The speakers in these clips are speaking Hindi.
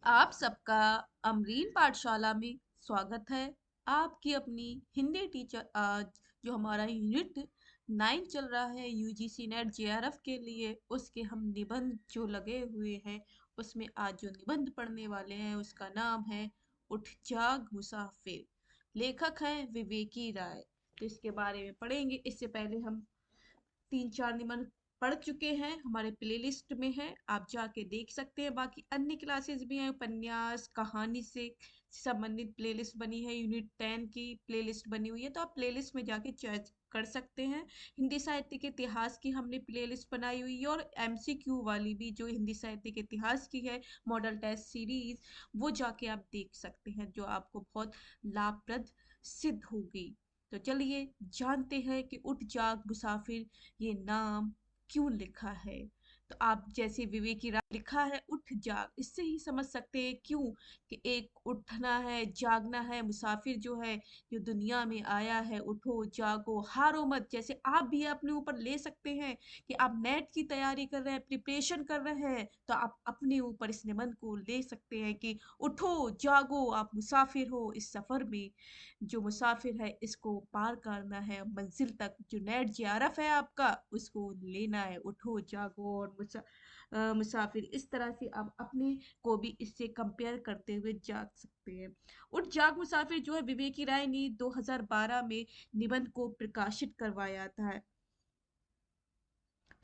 आप सबका अमरीन पाठशाला में स्वागत है। आपकी अपनी हिंदी टीचर आज जो हमारा यूनिट 9 चल रहा है यूजीसी नेट जेआरएफ के लिए, उसके हम निबंध जो लगे हुए हैं उसमें आज जो निबंध पढ़ने वाले हैं उसका नाम है उठ जाग मुसाफिर। लेखक हैं विवेकी राय। तो इसके बारे में पढ़ेंगे। इससे पहले हम 3-4 निबंध पढ़ चुके हैं, हमारे प्लेलिस्ट में है, आप जाके देख सकते हैं। बाकी अन्य क्लासेस भी हैं, उपन्यास कहानी से संबंधित प्लेलिस्ट बनी है, यूनिट 10 की प्लेलिस्ट बनी हुई है, तो आप प्लेलिस्ट में जाके चेक कर सकते हैं। हिंदी साहित्य के इतिहास की हमने प्लेलिस्ट बनाई हुई है, और एमसीक्यू वाली भी जो हिंदी साहित्य के इतिहास की है, मॉडल टेस्ट सीरीज, वो जाके आप देख सकते हैं, जो आपको बहुत लाभप्रद सिद्ध होगी। तो चलिए जानते हैं कि उठ जाग मुसाफिर ये नाम क्यों लिखा है। तो आप जैसे विवेकी राय लिखा है उठ जाग, इससे ही समझ सकते हैं क्यों, कि एक उठना है, जागना है। मुसाफिर जो है, जो दुनिया में आया है, उठो जागो हारो मत। जैसे आप भी अपने ऊपर ले सकते हैं कि आप नेट की तैयारी कर रहे हैं, प्रिपरेशन कर रहे हैं, तो आप अपने ऊपर इस निबंध को ले सकते हैं कि उठो जागो, आप मुसाफिर हो इस सफर में। जो मुसाफिर है इसको पार करना है मंजिल तक, जो नेट जेआरएफ है आपका उसको लेना है। उठो जागो और मुसाफिर, इस तरह से आप अपने को भी इससे कंपेयर करते हुए जाग सकते हैं। उठ जाग मुसाफिर जो है विवेकी राय ने 2012 में निबंध को प्रकाशित करवाया था।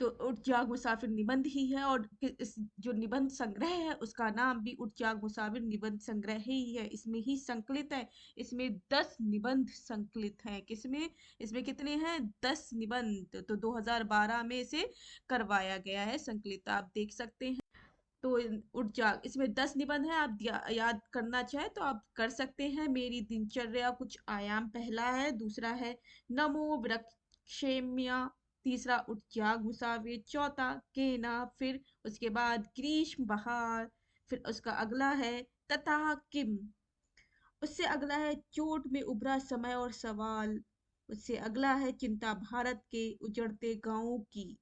तो उठ जाग मुसाफिर निबंध ही है, और इस जो निबंध संग्रह है उसका नाम भी उठ जाग मुसाफिर निबंध संग्रह ही है, इसमें ही संकलित है। इसमें 10 निबंध संकलित हैं। किसमें? इसमें कितने हैं? 10 निबंध। तो 2012 में इसे करवाया गया है संकलित, आप देख सकते हैं। तो उठ जाग इसमें 10 निबंध है, आप याद करना चाहे तो आप कर सकते हैं। मेरी दिनचर्या कुछ आयाम पहला है, दूसरा है नमो वृक्षेम्या, तीसरा उठ जाग मुसाफिर, चौथा केना, फिर उसके बाद ग्रीष्म बहार, फिर उसका अगला है तथा किम, उससे अगला है चोट में उभरा समय और सवाल, उससे अगला है चिंता भारत के उजड़ते गांवों की,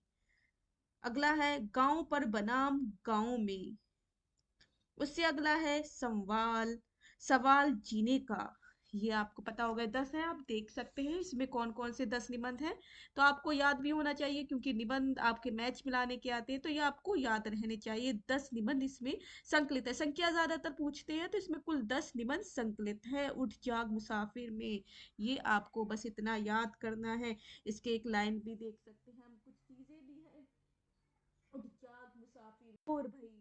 अगला है गांव पर बनाम गांव में, उससे अगला है सवाल, सवाल जीने का। ये आपको पता होगा 10 है, आप देख सकते हैं इसमें कौन कौन से 10 निबंध हैं। तो आपको याद भी होना चाहिए, क्योंकि निबंध आपके मैच में लाने के आते हैं, तो ये आपको याद रहने चाहिए। 10 निबंध इसमें संकलित है। संख्या ज्यादातर पूछते हैं, तो इसमें कुल 10 निबंध संकलित है उठ जाग मुसाफिर में। ये आपको बस इतना याद करना है। इसके एक लाइन भी देख सकते हैं हम, कुछ चीजें भी हैं। उठ जाग मुसाफिर और भई,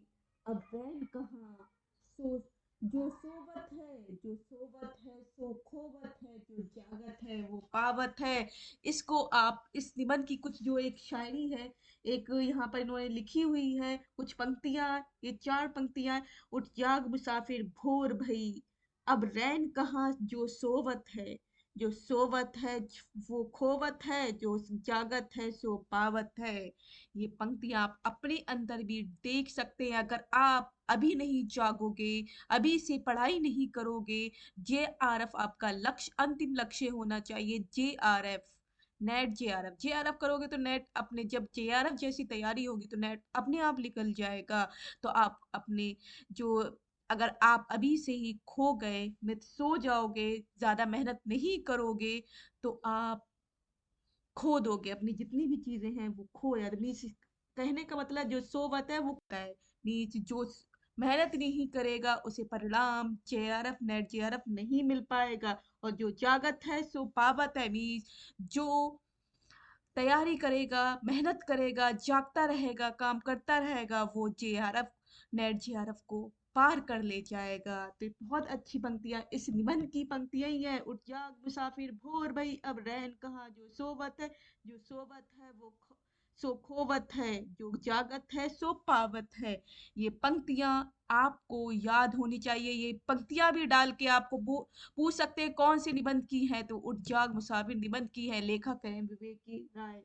अब रैन कहाँ, सो जो सोवत है, जो सोवत है सो खोवत है, जो जागत है वो पावत है। इसको आप इस निबंध की कुछ जो एक शायरी है, एक यहाँ पर इन्होंने लिखी हुई है कुछ पंक्तियां, ये 4 पंक्तियां। उठ जाग मुसाफिर भोर भई, अब रैन कहाँ, जो सोवत है, जो सोवत है वो खोवत है, जो जागत है सो पावत है। ये पंक्ति आप अपने अंदर भी देख सकते हैं। अगर आप अभी नहीं जागोगे, अभी से पढ़ाई नहीं करोगे, जेआरएफ आपका लक्ष्य, अंतिम लक्ष्य होना चाहिए जेआरएफ, नेट जेआरएफ। जेआरएफ करोगे तो नेट अपने, जब जेआरएफ जैसी तैयारी होगी तो नेट अपने आप निकल जाएगा। तो आप अपने जो, अगर आप अभी से ही खो गए में सो जाओगे, ज्यादा मेहनत नहीं करोगे, तो आप खो दोगे अपनी जितनी भी चीजें हैं, वो खो यार मीन्स, कहने का मतलब जो सोवत है वो होता है मीन्स, जो मेहनत नहीं करेगा उसे परिणाम जेआरएफ नेट जेआरएफ नहीं मिल पाएगा। और जो जागत है सो पावत है, मीन्स जो तैयारी करेगा, मेहनत करेगा, जागता रहेगा, काम करता रहेगा, वो जेआरएफ नेट जेआरएफ को पार कर ले जाएगा। तो ये बहुत अच्छी पंक्तियां इस निबंध की पंक्तियां ही है। उठ जाग मुसाफिर भोर भई, अब रैन कहाँ, जो सोवत है, जो सोवत है वो सो खोवत है, जो जागत है सो पावत है। ये पंक्तियां आपको याद होनी चाहिए। ये पंक्तियां भी डाल के आपको पूछ सकते हैं कौन सी निबंध की है, तो उठ जाग मुसाफिर निबंध की है, लेखक है विवेकी राय।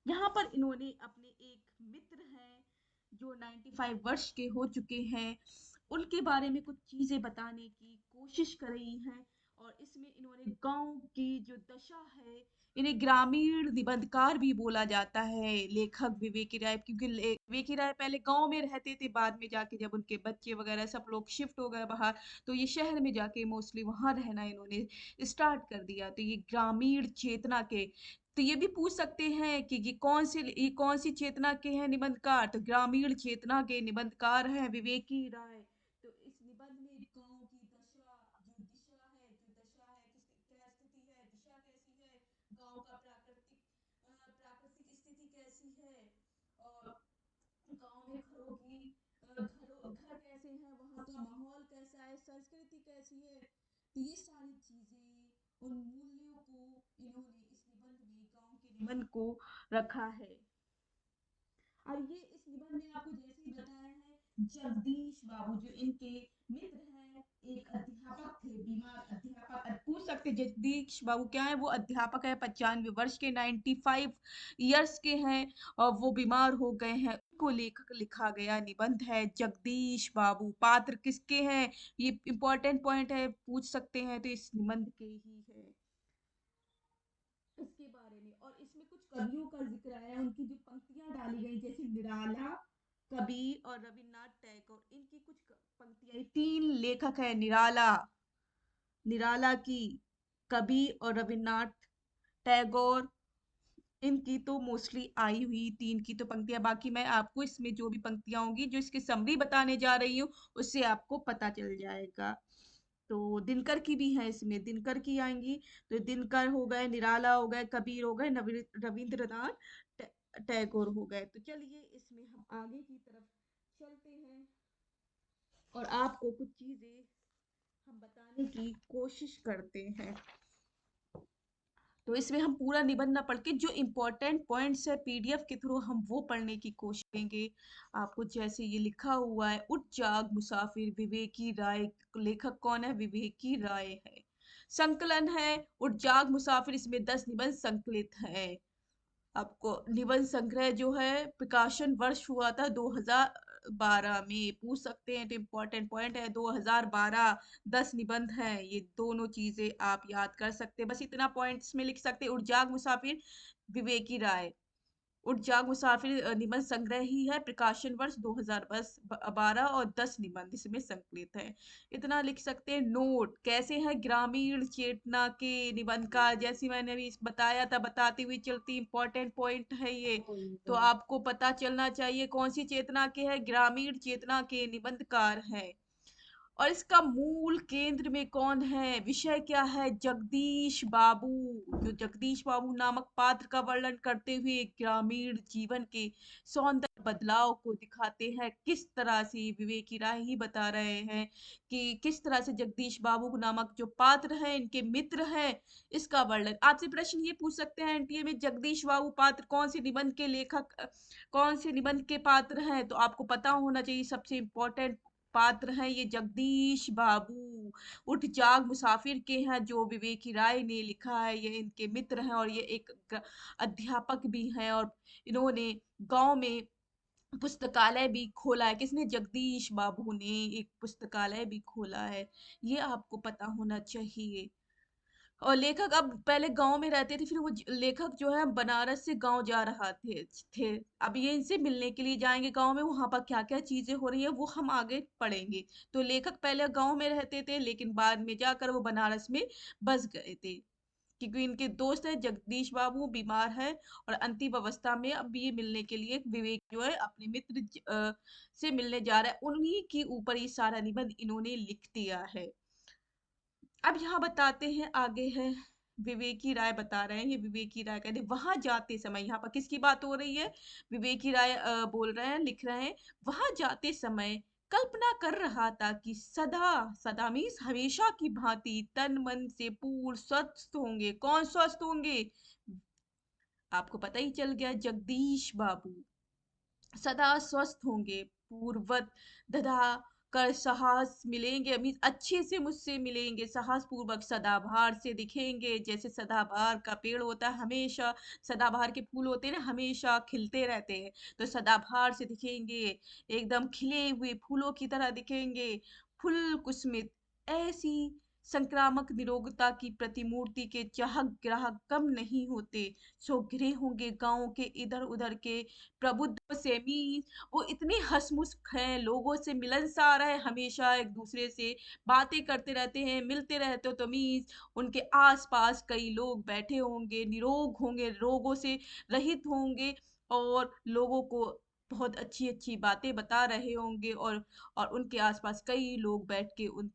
यहाँ पर इन्होंने अपने एक मित्र हैं जो 95 वर्ष के हो चुके हैं, उनके बारे में कुछ चीजें बताने की कोशिश कर रही हैं। और इसमें इन्होंने गांव की जो दशा है, इन्हें ग्रामीण निबंधकार भी बोला जाता है, लेखक विवेकी राय, क्योंकि विवेकी राय पहले गांव में रहते थे, बाद में जाके जब उनके बच्चे वगैरह सब लोग शिफ्ट हो गए बाहर, तो ये शहर में जाके मोस्टली वहां रहना इन्होंने स्टार्ट कर दिया। तो ये ग्रामीण चेतना के, तो ये भी पूछ सकते हैं कि ये कौन सी चेतना के हैं निबंधकार, तो ग्रामीण चेतना के निबंधकार हैं विवेकी राय। तो इस निबंध में गांव की दशा, जो दिशा है, जो दशा है, क्या स्थिति है, दिशा कैसी है, गांव का प्राकृतिक स्थिति कैसी है, और गांव में घर कैसे हैं, वहाँ का माहौल कैसा है, संस्कृति कैसी है, तो ये सारी चीजें, उन मूल्यों को इन्होंने इस निबंध में, गांव के निबंध को रखा है। अब ये इस निबंध में आपको जैसे ही बताया है, जगदीश बाबू जो इनके मित्र हैं, एक अध्यापक थे, बीमार अध्यापक, पूछ सकते जगदीश बाबू क्या है, वो अध्यापक है, 95 वर्ष के, 95 ईयर्स के हैं, और वो बीमार हो गए हैं, को लेखक लिखा गया निबंध है जगदीश बाबू। पात्र किसके हैं, ये इंपॉर्टेंट पॉइंट है, पूछ सकते हैं, तो इस निबंध के ही है, इसके बारे में। और इसमें कुछ कवियों का जिक्र आया, उनकी जो पंक्तियां डाली गई, जैसे निराला, कबीर और रविन्द्रनाथ टैगोर, इनकी कुछ पंक्तियां, तीन लेखक है, निराला, निराला की, कबीर और रविन्द्रनाथ टैगोर, इनकी तो मोस्टली आई हुई तीन की तो पंक्तियां, बाकी मैं आपको इसमें जो भी पंक्तियां होंगी, जो इसकी समरी बताने जा रही हूँ, उससे आपको पता चल जाएगा। तो दिनकर की भी है, इसमें दिनकर की आएंगी, तो दिनकर हो गए, निराला हो गए, कबीर हो गए, रविंद्रनाथ टैगोर हो गए। तो चलिए इसमें हम आगे की तरफ चलते हैं, और आपको कुछ चीजें हम बताने की कोशिश करते हैं। तो इसमें हम पूरा निबंध ना पढ़ के जो इम्पोर्टेंट पॉइंट्स है पीडीएफ के थ्रू हम वो पढ़ने की कोशिश करेंगे। आपको जैसे ये लिखा हुआ है, उठ जाग मुसाफिर विवेकी राय, लेखक कौन है, विवेकी राय है। संकलन है उठ जाग मुसाफिर, इसमें 10 निबंध संकलित हैं। आपको निबंध संग्रह जो है, प्रकाशन वर्ष हुआ था 2012 में, पूछ सकते हैं, तो इम्पोर्टेंट पॉइंट है 2012, 10 निबंध हैं, ये दोनों चीजें आप याद कर सकते हैं, बस इतना पॉइंट्स में लिख सकते हैं। उड़जाग मुसाफिर विवेकी राय, उठ जाग मुसाफिर निबंध संग्रह ही है, प्रकाशन वर्ष 2012, और 10 निबंध इसमें संकलित है, इतना लिख सकते हैं। नोट कैसे है, ग्रामीण चेतना के निबंधकार, जैसे मैंने अभी बताया था, बताते हुए चलती, इंपॉर्टेंट पॉइंट है ये, तो आपको पता चलना चाहिए कौन सी चेतना के है, ग्रामीण चेतना के निबंधकार है। और इसका मूल केंद्र में कौन है, विषय क्या है, जगदीश बाबू, जो जगदीश बाबू नामक पात्र का वर्णन करते हुए ग्रामीण जीवन के सौंदर्य बदलाव को दिखाते हैं। किस तरह से, विवेकी राय ही बता रहे हैं कि किस तरह से जगदीश बाबू नामक जो पात्र हैं, इनके मित्र हैं, इसका वर्णन। आपसे प्रश्न ये पूछ सकते हैं एनटीए में, जगदीश बाबू पात्र कौन से निबंध के लेखक, कौन से निबंध के पात्र हैं, तो आपको पता होना चाहिए, सबसे इंपॉर्टेंट पात्र हैं ये जगदीश बाबू, उठ जाग मुसाफिर के हैं, जो विवेकी राय ने लिखा है, ये इनके मित्र हैं, और ये एक अध्यापक भी हैं, और इन्होंने गांव में पुस्तकालय भी खोला है। किसने, जगदीश बाबू ने एक पुस्तकालय भी खोला है, ये आपको पता होना चाहिए। और लेखक अब पहले गांव में रहते थे, फिर वो लेखक जो है बनारस से गांव जा रहा थे। अब ये इनसे मिलने के लिए जाएंगे गांव में, वहां पर क्या क्या चीजें हो रही है वो हम आगे पढ़ेंगे। तो लेखक पहले गांव में रहते थे, लेकिन बाद में जाकर वो बनारस में बस गए थे, क्योंकि इनके दोस्त है जगदीश बाबू बीमार है, और अंतिम अवस्था में अब ये मिलने के लिए विवेक जो है अपने मित्र से मिलने जा रहा है, उन्हीं के ऊपर ये सारा निबंध इन्होंने लिख दिया है। अब यहाँ बताते हैं, आगे है, विवेकी राय बता रहे हैं, ये विवेकी राय कहते वहां जाते समय, यहाँ पर किसकी बात हो रही है, विवेकी राय बोल रहे हैं, लिख रहे हैं, वहां जाते समय कल्पना कर रहा था कि सदा, सदा मीन्स हमेशा की भांति तन मन से पूर्ण स्वस्थ होंगे। कौन स्वस्थ होंगे, आपको पता ही चल गया, जगदीश बाबू सदा स्वस्थ होंगे, पूर्वत दधा कर साहस मिलेंगे, अभी अच्छे से मुझसे मिलेंगे, साहस पूर्वक सदाबहार से दिखेंगे, जैसे सदाबहार का पेड़ होता है, हमेशा सदाबहार के फूल होते हैं ना, हमेशा खिलते रहते हैं, तो सदाबहार से दिखेंगे, एकदम खिले हुए फूलों की तरह दिखेंगे, फुल कुसमित, ऐसी संक्रामक निरोगता की प्रतिमूर्ति के चाहक ग्राहक कम नहीं होते। सो घिरे होंगे गांव के इधर उधर के प्रबुद्ध सेमी। वो इतने हंसमुख हैं, लोगों से मिलनसार है, हमेशा एक दूसरे से बातें करते रहते हैं, मिलते रहते हो तमीज। उनके आसपास कई लोग बैठे होंगे, निरोग होंगे, रोगों से रहित होंगे, और लोगों को बहुत अच्छी अच्छी बातें बता रहे होंगे, और उनके आसपास कई लोग बैठ के उम,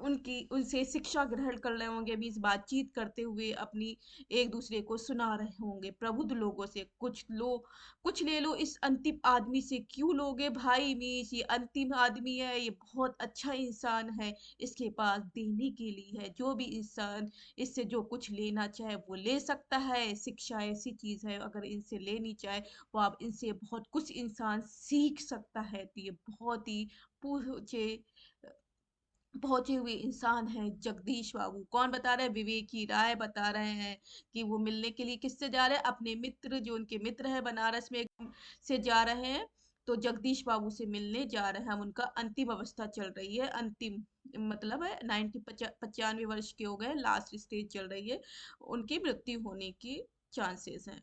उनकी उनसे शिक्षा ग्रहण कर रहे होंगे, मीन्स बातचीत करते हुए अपनी एक दूसरे को सुना रहे होंगे। प्रबुद्ध लोगों से कुछ ले लो इस अंतिम आदमी से, क्यों लोगे भाई, मीन्स ये अंतिम आदमी है, ये बहुत अच्छा इंसान है, इसके पास देने के लिए है। जो भी इंसान इससे जो कुछ लेना चाहे वो ले सकता है। शिक्षा ऐसी चीज है, अगर इनसे लेनी चाहे तो आप इनसे बहुत कुछ इंसान सीख सकता है। तो ये बहुत ही पूछे पहुंचे हुए इंसान हैं जगदीश बाबू। कौन बता रहे हैं? विवेकी राय बता रहे हैं कि वो मिलने के लिए किससे जा रहे हैं? अपने मित्र, जो उनके मित्र है बनारस में से जा रहे हैं। तो जगदीश बाबू से मिलने जा रहे हैं। उनका अंतिम अवस्था चल रही है, अंतिम मतलब है 95 वर्ष के हो गए, लास्ट स्टेज चल रही है, उनकी मृत्यु होने की चांसेस हैं।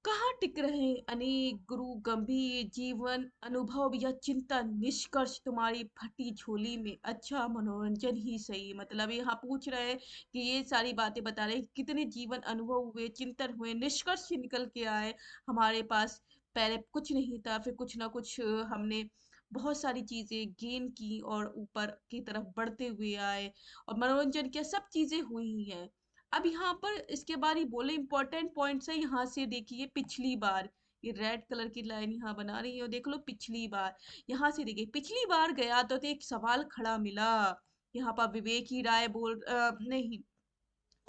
कहाँ टिक रहे अनेक गुरु गंभीर जीवन अनुभव या चिंतन, निष्कर्ष तुम्हारी फटी झोली में। अच्छा मनोरंजन ही सही, मतलब यहाँ पूछ रहे हैं कि ये सारी बातें बता रहे हैं कितने जीवन अनुभव हुए, चिंतन हुए, निष्कर्ष निकल के आए हमारे पास। पहले कुछ नहीं था, फिर कुछ ना कुछ हमने बहुत सारी चीजें गेन की और ऊपर की तरफ बढ़ते हुए आए, और मनोरंजन क्या सब चीजें हुई ही हैं। अब यहाँ पर इसके बारे में बोले इंपॉर्टेंट पॉइंट्स है, यहाँ से देखिए पिछली बार, ये रेड कलर की लाइन यहाँ बना रही है, देख लो पिछली बार। यहाँ से देखिए पिछली बार गया तो एक सवाल खड़ा मिला। यहाँ पर विवेक ही राय नहीं,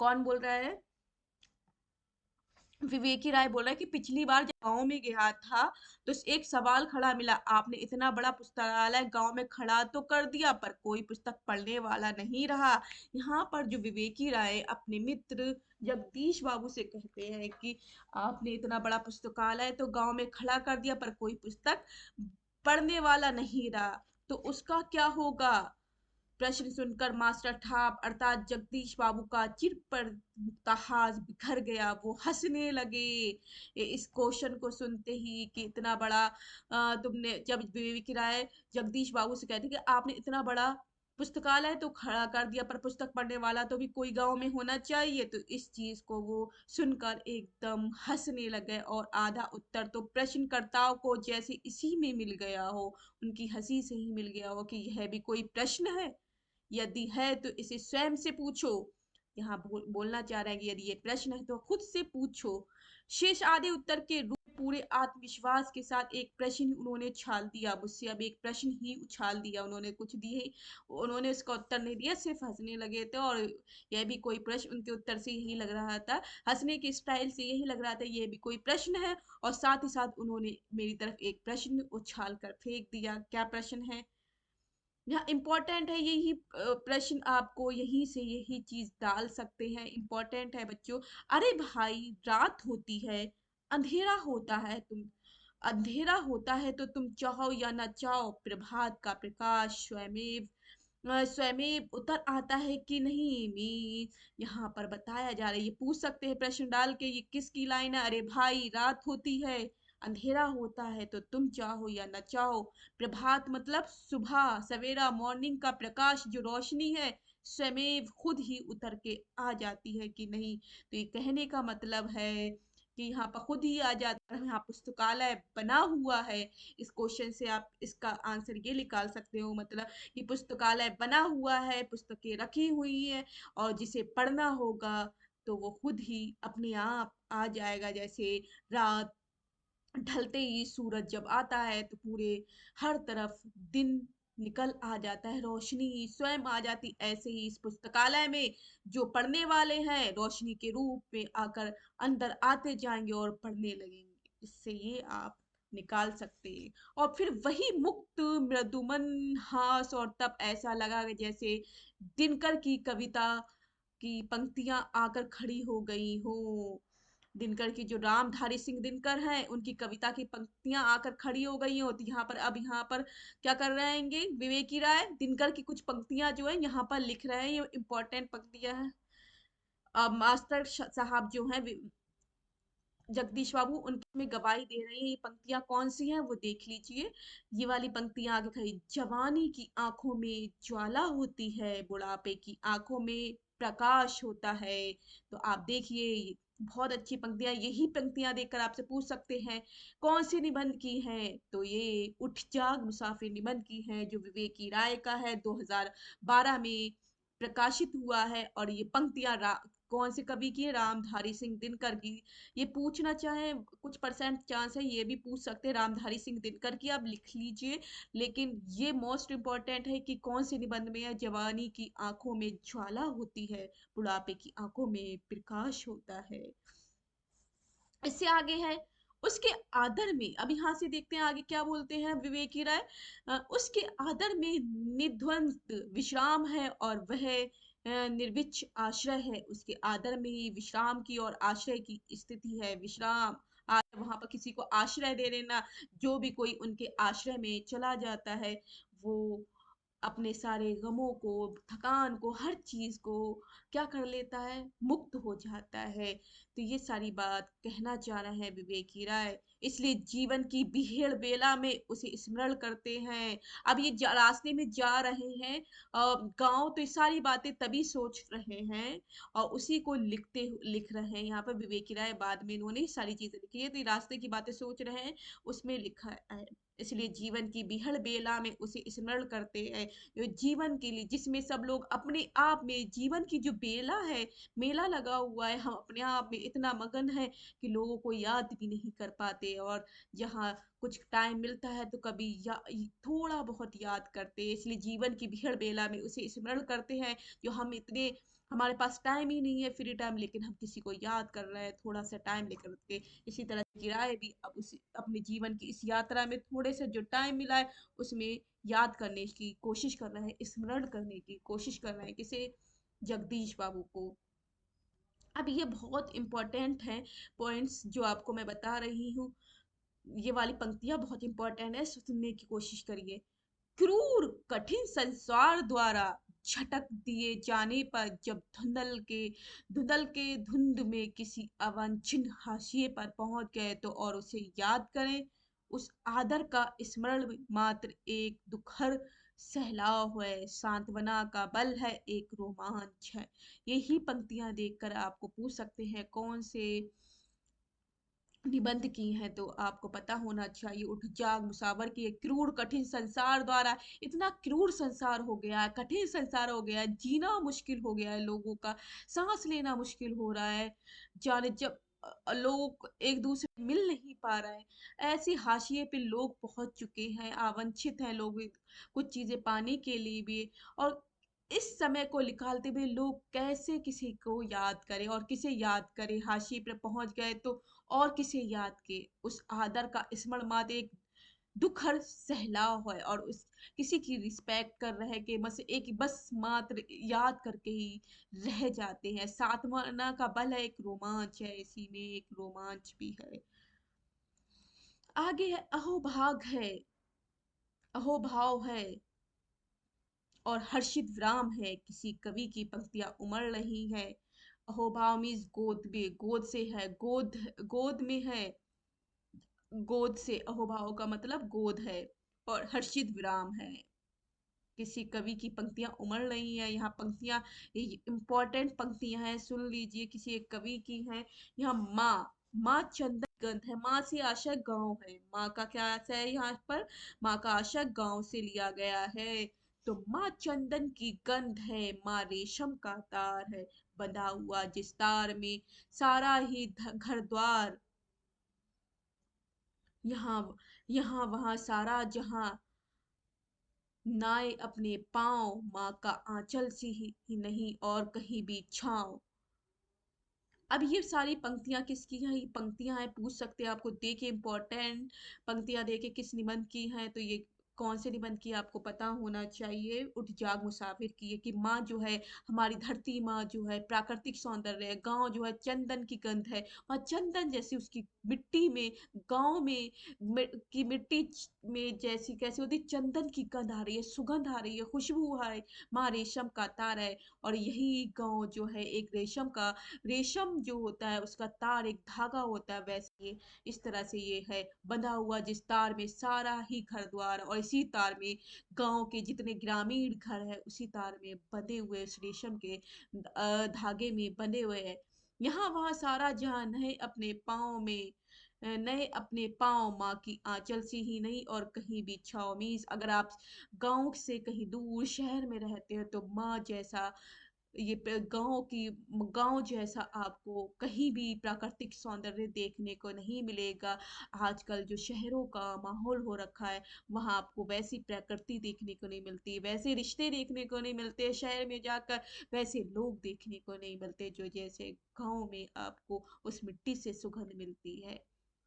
कौन बोल रहा है? विवेकी राय बोल रहा है कि पिछली बार जब गांव में गया था तो एक सवाल खड़ा मिला, आपने इतना बड़ा पुस्तकालय गांव में खड़ा तो कर दिया पर कोई पुस्तक पढ़ने वाला नहीं रहा। यहाँ पर जो विवेकी राय अपने मित्र जगदीश बाबू से कहते हैं कि आपने इतना बड़ा पुस्तकालय तो गांव में खड़ा कर दिया पर कोई पुस्तक पढ़ने वाला नहीं रहा, तो उसका क्या होगा? प्रश्न सुनकर मास्टर ठाप अर्थात जगदीश बाबू का चिर पर तहास बिखर गया। वो हंसने लगे इस क्वेश्चन को सुनते ही कि इतना बड़ा तुमने, जब विवेक राय जगदीश बाबू से कहते कि आपने इतना बड़ा पुस्तकालय तो खड़ा कर दिया पर पुस्तक पढ़ने वाला तो भी कोई गांव में होना चाहिए। तो इस चीज को वो सुनकर एकदम हंसने लगे, और आधा उत्तर तो प्रश्नकर्ताओं को जैसे इसी में मिल गया हो, उनकी हंसी से ही मिल गया हो कि यह भी कोई प्रश्न है, यदि है तो इसे स्वयं से पूछो। यहाँ बोलना चाह रहे हैं कि यदि ये प्रश्न है तो खुद से पूछो। शेष आधे उत्तर के रूप पूरे आत्मविश्वास के साथ एक प्रश्न उन्होंने उछाल दिया, मुझसे अब एक प्रश्न ही उछाल दिया उन्होंने, कुछ दिए उन्होंने उसका उत्तर नहीं दिया, सिर्फ हंसने लगे थे। और यह भी कोई प्रश्न, उनके उत्तर से यही लग रहा था, हंसने के स्टाइल से यही लग रहा था ये भी कोई प्रश्न है। और साथ ही साथ उन्होंने मेरी तरफ एक प्रश्न उछाल कर फेंक दिया। क्या प्रश्न है? यहाँ इम्पोर्टेंट है यही प्रश्न, आपको यहीं से यही चीज डाल सकते हैं, इम्पोर्टेंट है बच्चों। अरे भाई रात होती है, अंधेरा होता है, अंधेरा होता है तो तुम चाहो या ना चाहो प्रभात का प्रकाश स्वयमेव उतर आता है कि नहीं। मी यहाँ पर बताया जा रहा है, ये पूछ सकते हैं प्रश्न डाल के, ये किसकी लाइन है? अरे भाई रात होती है, अंधेरा होता है तो तुम चाहो या ना चाहो प्रभात मतलब सुबह सवेरा, मॉर्निंग का प्रकाश जो रोशनी है स्वयमेव खुद ही उतर के आ जाती है कि नहीं। तो ये कहने का मतलब है कि यहाँ पर खुद ही आ जाता है, यहाँ पुस्तकालय बना हुआ है। इस क्वेश्चन से आप इसका आंसर ये निकाल सकते हो, मतलब कि पुस्तकालय बना हुआ है, पुस्तकें रखी हुई हैं, और जिसे पढ़ना होगा तो वो खुद ही अपने आप आ जाएगा। जैसे रात ढलते ही सूरज जब आता है तो पूरे हर तरफ दिन निकल आ जाता है, रोशनी ही स्वयं आ जाती, ऐसे ही इस पुस्तकालय में जो पढ़ने वाले हैं रोशनी के रूप में आकर अंदर आते जाएंगे और पढ़ने लगेंगे। इससे ये आप निकाल सकते हैं। और फिर वही मुक्त मृदुमन हास, और तब ऐसा लगा कि जैसे दिनकर की कविता की पंक्तियां आकर खड़ी हो गई हो। दिनकर की जो रामधारी सिंह दिनकर हैं उनकी कविता की पंक्तियां आकर खड़ी हो गई होती यहाँ पर। अब यहाँ पर क्या कर रहे हैं, विवेकी राय दिनकर की कुछ पंक्तियां जो है यहाँ पर लिख रहे हैं, ये इंपॉर्टेंट पंक्तियां हैं। अब मास्टर साहब जो हैं जगदीश बाबू उनमें गवाही दे रहे हैं, ये पंक्तियां कौन सी हैं वो देख लीजिए। ये वाली पंक्तियां आगे खड़ी, जवानी की आंखों में ज्वाला होती है, बुढ़ापे की आंखों में प्रकाश होता है। तो आप देखिए बहुत अच्छी पंक्तियां, यही पंक्तियां देखकर आपसे पूछ सकते हैं कौन सी निबंध की हैं, तो ये उठ जाग मुसाफिर निबंध की है, जो विवेकी राय का है, 2012 में प्रकाशित हुआ है। और ये पंक्तियां कौन से कवि की है, रामधारी सिंह दिनकर की। ये पूछना चाहे कुछ परसेंट चांस है, ये भी पूछ सकते हैं रामधारी सिंह दिनकर की, आप लिख लीजिए। लेकिन ये मोस्ट इम्पोर्टेंट है कि कौन से निबंध में है, जवानी की आंखों में ज्वाला होती है, बुढ़ापे की आंखों में प्रकाश होता है। इससे आगे है, उसके आदर में, अब यहाँ से देखते हैं आगे क्या बोलते हैं विवेकी राय। उसके आदर में निध्वंत विश्राम है और वह निर्विच आश्रय है। उसके आदर में ही विश्राम की और आश्रय की स्थिति है। विश्राम, वहां पर किसी को आश्रय दे देना, जो भी कोई उनके आश्रय में चला जाता है वो अपने सारे गमों को, थकान को, हर चीज को क्या कर लेता है, मुक्त हो जाता है। तो ये सारी बात कहना चाह रहे हैं विवेकी राय। इसलिए जीवन की बिहेड़ बेला में उसे स्मरण करते हैं। अब ये रास्ते में जा रहे हैं गांव, तो ये सारी बातें तभी सोच रहे हैं और उसी को लिख रहे हैं यहाँ पर विवेकी राय। बाद में इन्होंने सारी चीजें लिखी है, तो ये रास्ते की बातें सोच रहे हैं उसमें लिखा है। इसलिए जीवन की बिहड़ बेला में उसे स्मरण करते हैं। जीवन के लिए जिसमें सब लोग अपने आप में, जीवन की जो बेला है, मेला लगा हुआ है, हम अपने आप में इतना मगन है कि लोगों को याद भी नहीं कर पाते। और जहाँ कुछ टाइम मिलता है तो कभी थोड़ा बहुत याद करते हैं। इसलिए जीवन की बिहड़ बेला में उसे स्मरण करते हैं। जो हम इतने, हमारे पास टाइम ही नहीं है फ्री टाइम, लेकिन हम किसी को याद कर रहे हैं थोड़ा सा टाइम लेकर के। इसी तरह किराए भी अब उस अपने जीवन की इस यात्रा में थोड़े से जो टाइम मिला है उसमें याद करने की कोशिश कर रहे हैं, स्मरण करने की कोशिश कर रहे हैं किसे, जगदीश बाबू को। अब ये बहुत इंपॉर्टेंट है पॉइंट्स जो आपको मैं बता रही हूँ। ये वाली पंक्तियां बहुत इंपॉर्टेंट है, सुनने की कोशिश करिए। क्रूर कठिन संसार द्वारा झटक दिए जाने पर, जब धुंधल के धुंध में किसी अवांछित हाशिए पर पहुंच गए तो और उसे याद करें, उस आदर का स्मरण मात्र एक दुखर सहलाव है, सांत्वना का बल है, एक रोमांच है। यही पंक्तियां देखकर आपको पूछ सकते हैं कौन से निबंध की हैं, तो आपको पता होना चाहिए उठ जाग मुसावर की। क्रूर कठिन संसार द्वारा, इतना क्रूर संसार हो गया है, कठिन संसार हो गया है, जीना मुश्किल हो गया है लोगों का, सांस लेना मुश्किल हो रहा है। जाने जब लोग एक दूसरे से मिल नहीं पा रहे हैं, ऐसी हाशिए पे लोग पहुंच चुके हैं, आवंचित हैं लोग कुछ चीजें पाने के लिए भी। और इस समय को निकालते हुए लोग कैसे किसी को याद करें और किसे याद करें, हाशिए पे पहुंच गए तो और किसे याद के, उस आदर का स्मरण मात्र एक दुखर सहलाव है। और उस किसी की रिस्पेक्ट कर रहे कि बस मात्र याद करके ही रह जाते हैं। सातवाना का बल है, एक रोमांच है, इसी में एक रोमांच भी है। आगे है अहोभाग है, अहोभाव है और हर्षित विराम है, किसी कवि की पंक्तियां उमड़ रही है। अहोभाव मीन्स गोद में, गोद से है, गोद में है, गोद से, अहोभाव का मतलब गोद है। और हर्षित विराम है, किसी कवि की पंक्तियां उमड़ रही हैं। यहाँ पंक्तियां इंपॉर्टेंट पंक्तियां हैं, सुन लीजिए, किसी एक कवि की हैं। यहाँ माँ चंदन गंध है, माँ से आशय गांव है, माँ का क्या आशय है यहाँ पर, माँ का आशय गांव से लिया गया है। तो माँ चंदन की गंध है, माँ रेशम का तार है, बंधा हुआ जिस तार में सारा ही घर द्वार, यहाँ यहाँ वहाँ सारा जहाँ नाए अपने पाँव, माँ का आंचल से ही नहीं और कहीं भी छाँव। अब ये सारी पंक्तियां किसकी हैं, ये पंक्तियां हैं, पूछ सकते हैं आपको देके, इंपॉर्टेंट पंक्तियां देके किस निबंध की हैं, तो ये कौन से निबंध की आपको पता होना चाहिए? उठ जाग मुसाफिर की है कि माँ जो है, हमारी धरती माँ जो है प्राकृतिक सौंदर्य है, गाँव जो है चंदन की गंध है, वहाँ चंदन जैसी उसकी मिट्टी में, गाँव में की मिट्टी में जैसी कैसी होती चंदन की गंध आ रही है, सुगंध आ रही है, खुशबू आ रही है, माँ रेशम का तार है। और यही गाँव जो है एक रेशम जो होता है उसका तार एक धागा होता है, वैसे ये इस तरह से ये है बंधा हुआ, जिस तार में सारा ही घर द्वार, और इसी तार में गांव के जितने ग्रामीण घर है उसी तार में बंधे हुए उस रेशम के धागे में बंधे हुए है। यहाँ वहाँ सारा जहां नए अपने पाँव माँ की आंचल से ही नहीं और कहीं भी छाव। अगर आप गांव से कहीं दूर शहर में रहते हो तो माँ जैसा गांव जैसा आपको कहीं भी प्राकृतिक सौंदर्य देखने को नहीं मिलेगा। आजकल जो शहरों का माहौल हो रखा है, वहां आपको वैसी प्रकृति देखने को नहीं मिलती, वैसे रिश्ते देखने को नहीं मिलते, शहर में जाकर वैसे लोग देखने को नहीं मिलते जो जैसे गांव में आपको उस मिट्टी से सुगंध मिलती है।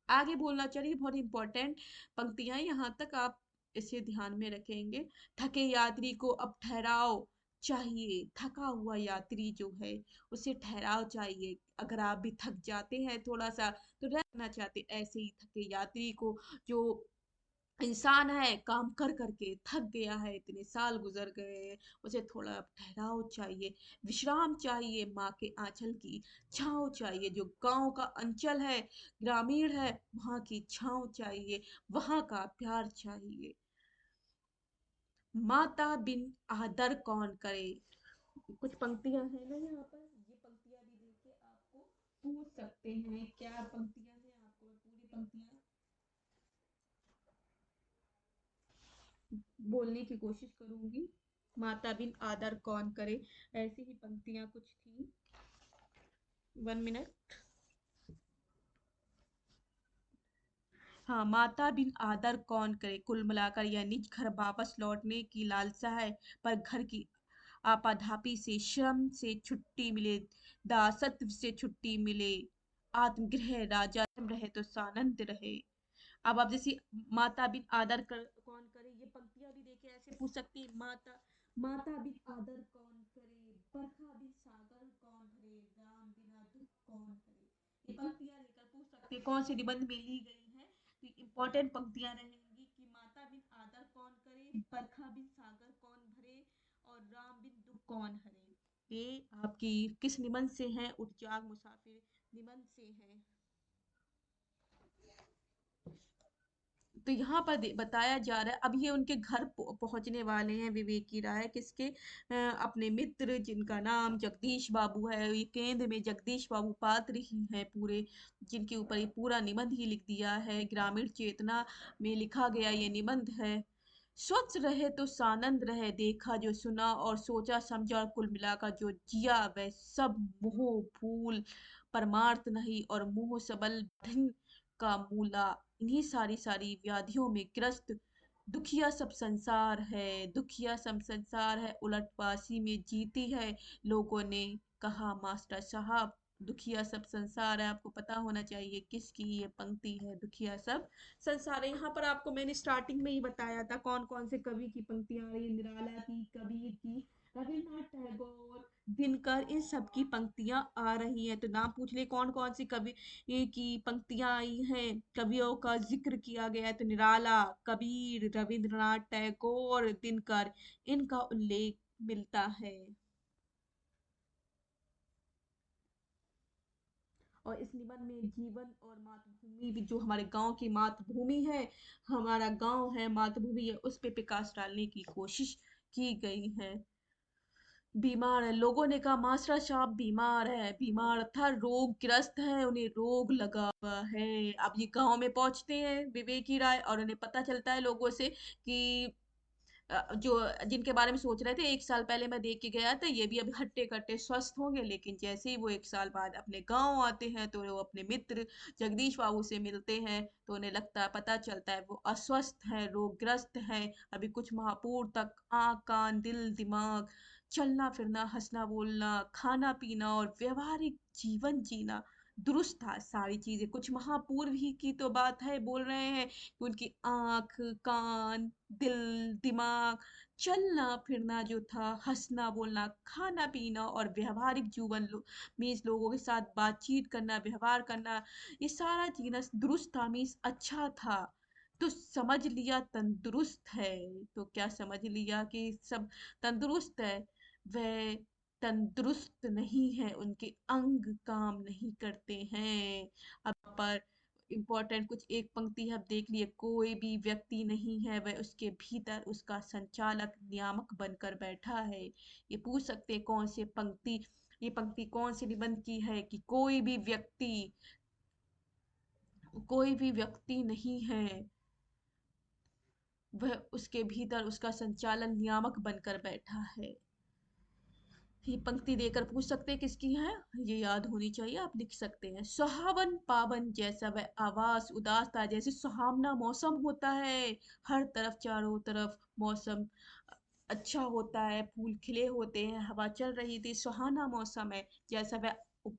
आगे बोलना चाहिए, बहुत इंपॉर्टेंट पंक्तियां यहाँ तक आप इसे ध्यान में रखेंगे। थके यात्री को अब ठहराव चाहिए, थका हुआ यात्री जो है उसे ठहराव चाहिए। अगर आप भी थक जाते हैं थोड़ा सा तो रहना चाहते, ऐसे ही थके यात्री को, जो इंसान है काम कर करके थक गया है, इतने साल गुजर गए हैं, उसे थोड़ा ठहराव चाहिए, विश्राम चाहिए, माँ के आंचल की छाँव चाहिए। जो गांव का अंचल है, ग्रामीण है, वहां की छाँव चाहिए, वहां का प्यार चाहिए। माता बिन आदर कौन करे। कुछ पंक्तियां हैं ना यहाँ पर, ये पंक्तियां भी देख के आपको पूछ सकते हैं क्या पंक्तियां हैं, आपको मैं पूरी पंक्तियां बोलने की कोशिश करूंगी। माता बिन आदर कौन करे, ऐसी ही पंक्तियां कुछ थी। 1 मिनट। हाँ, माता बिन आदर कौन करे, कुल मिलाकर यह निज घर वापस लौटने की लालसा है, पर घर की आपाधापी से, श्रम से छुट्टी मिले, दासत्व से छुट्टी मिले, आत्मगृह राजा रहे तो सानंद रहे। अब आप जैसे माता बिन आदर कौन करे, ये पंक्तियां भी देखे ऐसे पूछ सकती है। माता माता बिन आदर कौन करे, बरखा बिन सागर कौन भरे, राम बिना दुख कौन हरे। ये पंक्तियां लेकर पूछ सकते हैं कौन से निबंध में ली गई है। तो इंपॉर्टेंट पंक्तियां रहेंगी कि माता बिन आदर कौन करे, बरखा बिन सागर कौन भरे, और राम बिन दुख कौन हरे। ये आपकी किस निबंध से हैं? उठ जाग मुसाफिर निबंध से हैं। तो यहाँ पर बताया जा रहा है अब ये उनके घर पहुंचने वाले हैं विवेक की राय किसके, अपने मित्र जिनका नाम जगदीश बाबू है। ये केंद्र में जगदीश बाबू पात्र ही हैं पूरे, जिनके ऊपर ये पूरा निबंध ही लिख दिया है, ग्रामीण चेतना में लिखा गया ये निबंध है। स्वच्छ रहे तो सानंद रहे, देखा जो सुना और सोचा समझा और कुल मिलाकर जो जिया वह सब मोह भूल परमार्थ नहीं, और मोह सबल बंधन का मूला। इन्हीं सारी सारी व्याधियों में ग्रस्त दुखिया सब संसार है, दुखिया सब संसार है, उलटवासी में जीती है। लोगों ने कहा मास्टर साहब दुखिया सब संसार है। आपको पता होना चाहिए किसकी ये पंक्ति है, दुखिया सब संसार है। यहाँ पर आपको मैंने स्टार्टिंग में ही बताया था कौन कौन से कवि की पंक्तियां आ रही है, निराला की, कबीर की, रविन्द्रनाथ टैगोर, दिनकर, इन सब की पंक्तियां आ रही हैं। तो नाम पूछ ले कौन कौन सी कवि ये की पंक्तियां आई हैं, कवियों का जिक्र किया गया है। तो निराला, कबीर, रविंद्रनाथ टैगोर, दिनकर, इनका उल्लेख मिलता है। और इस निबंध में जीवन और मातृभूमि भी, जो हमारे गांव की मातृभूमि है, हमारा गांव है मातृभूमि है, उस पे प्रकाश डालने की कोशिश की गई है। बीमार है, लोगों ने कहा मास्टर साहब बीमार है, बीमार था, रोग ग्रस्त है, उन्हें रोग लगा हुआ है। अब ये गांव में पहुंचते हैं विवेक की राय, और उन्हें पता चलता है लोगों से कि जो जिनके बारे में सोच रहे थे 1 साल पहले मैं देख के गया था ये भी अभी हट्टे कट्टे स्वस्थ होंगे, लेकिन जैसे ही वो 1 साल बाद अपने गांव आते हैं तो वो अपने मित्र जगदीश बाबू से मिलते हैं तो उन्हें लगता है, पता चलता है वो अस्वस्थ है, रोगग्रस्त है। अभी कुछ माह पूर्व तक आँख कान दिल दिमाग, चलना फिरना, हंसना बोलना, खाना पीना और व्यवहारिक जीवन जीना दुरुस्त था सारी चीजें। कुछ महापूर्व ही की तो बात है, बोल रहे हैं कि उनकी आंख, कान, दिल, दिमाग, चलना फिरना जो था, हंसना बोलना, खाना पीना और व्यवहारिक जीवन मीन्स लोगों के साथ बातचीत करना, व्यवहार करना, ये सारा चीज दुरुस्त था, मीन्स अच्छा था। तो समझ लिया तंदुरुस्त है। तो क्या समझ लिया कि सब तंदुरुस्त है? वह तंदुरुस्त नहीं है, उनके अंग काम नहीं करते हैं। अब पर इम्पोर्टेंट कुछ एक पंक्ति है, अब देख लिए, कोई भी व्यक्ति नहीं है वह उसके भीतर उसका संचालक नियामक बनकर बैठा है। ये पूछ सकते हैं कौन से पंक्ति, ये पंक्ति कौन से निबंध की है कि कोई भी व्यक्ति नहीं है वह उसके भीतर उसका संचालन नियामक बनकर बैठा है। ये पंक्ति देकर पूछ सकते हैं किसकी है, ये याद होनी चाहिए, आप लिख सकते हैं। सुहावन पावन जैसा वह आवास उदास था, जैसे सुहावना मौसम होता है, हर तरफ चारों तरफ मौसम अच्छा होता है, फूल खिले होते हैं, हवा चल रही थी, सुहाना मौसम है, जैसा वह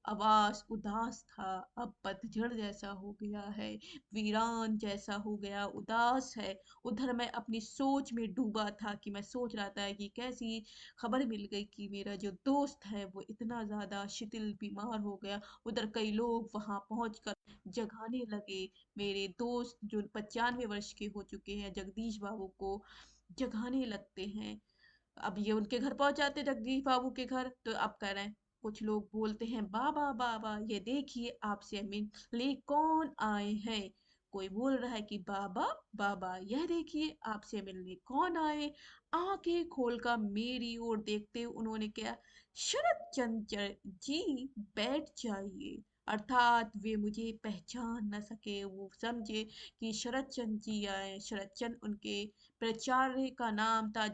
आवास उदास था, अब पतझड़ जैसा हो गया है, वीरान जैसा हो गया, उदास है। उधर मैं अपनी सोच में डूबा था कि मैं सोच रहा था कि कैसी खबर मिल गई कि मेरा जो दोस्त है वो इतना ज्यादा शिथिल बीमार हो गया। उधर कई लोग वहां पहुंचकर जगाने लगे मेरे दोस्त जो 95 वर्ष के हो चुके हैं, जगदीश बाबू को जगाने लगते हैं। अब ये उनके घर पहुंच जाते जगदीश बाबू के घर, तो अब कह रहे हैं, कुछ लोग बोलते हैं, बाबा बाबा ये देखिए आपसे मिलने कौन आए हैं। कोई बोल रहा है कि बाबा बाबा यह देखिए आपसे मिलने कौन आए। आंखें खोलकर मेरी ओर देखते हुए उन्होंने क्या, शरद चंद्र जी बैठ जाइए। अर्थात वे मुझे पहचान न सके, वो समझे कि शरद चंद्र जी आए। शरद चंद्र उनके प्राचार्य का नाम था,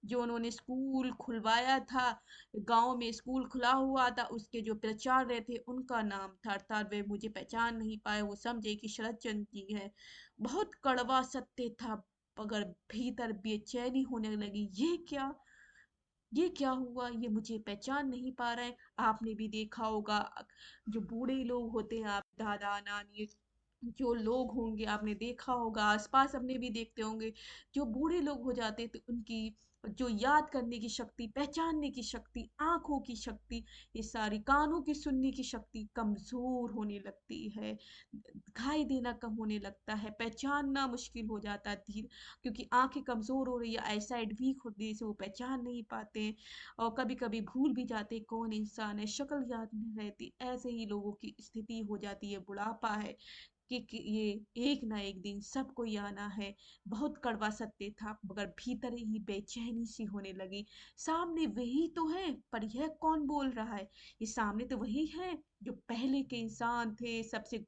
जो उन्होंने स्कूल खुलवाया था, गांव में स्कूल खुला हुआ था, उसके जो प्राचार्य थे उनका नाम था। अर्थात वे मुझे पहचान नहीं पाए, वो समझे कि शरद चंद्र जी है। बहुत कड़वा सत्य था, मगर भीतर बेचैनी होने लगी। ये क्या हुआ, ये मुझे पहचान नहीं पा रहे हैं। आपने भी देखा होगा, जो बूढ़े लोग होते हैं, आप दादा नानी जो लोग होंगे, आपने देखा होगा, आसपास अपने भी देखते होंगे, जो बूढ़े लोग हो जाते तो उनकी जो याद करने की शक्ति, पहचानने की शक्ति, आंखों की शक्ति, ये सारी कानों की सुनने की शक्ति कमजोर होने लगती है, दिखाई देना कम होने लगता है, पहचानना मुश्किल हो जाता है धीरे, क्योंकि आंखें कमजोर हो रही है, आईसाइट वीक होने से वो पहचान नहीं पाते हैं, और कभी कभी भूल भी जाते हैं कौन इंसान है, शक्ल याद नहीं रहती। ऐसे ही लोगों की स्थिति हो जाती है, बुढ़ापा है कि ये एक ना एक दिन सबको ही आना है। बहुत कड़वा सत्य था, मगर भीतर ही बेचैनी सी होने लगी। सामने वही तो है, पर यह कौन बोल रहा है? ये सामने तो वही है जो पहले के इंसान थे, सबसे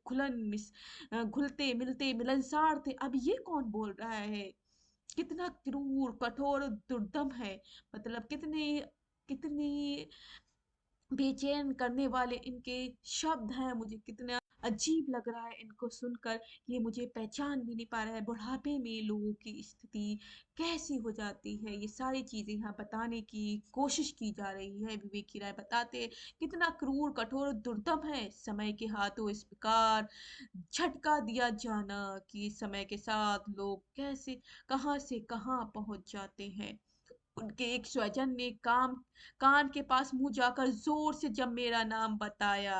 घुलते मिलते मिलनसार थे। अब ये कौन बोल रहा है? कितना क्रूर कठोर और दुर्दम है, मतलब कितने कितनी बेचैन करने वाले इनके शब्द हैं। मुझे कितना अजीब लग रहा है इनको सुनकर। ये मुझे पहचान भी नहीं पा रहा है। बुढ़ापे में लोगों की स्थिति कैसी हो जाती है, ये सारी चीजें यहाँ बताने की कोशिश की जा रही है। विवेकी राय बताते हैं, कितना क्रूर कठोर और दुर्दम है समय के हाथों इस प्रकार झटका दिया जाना, कि समय के साथ लोग कैसे कहाँ से कहाँ पहुंच जाते हैं। उनके एक स्वजन ने कान के पास मुंह जाकर जोर से जब मेरा नाम बताया,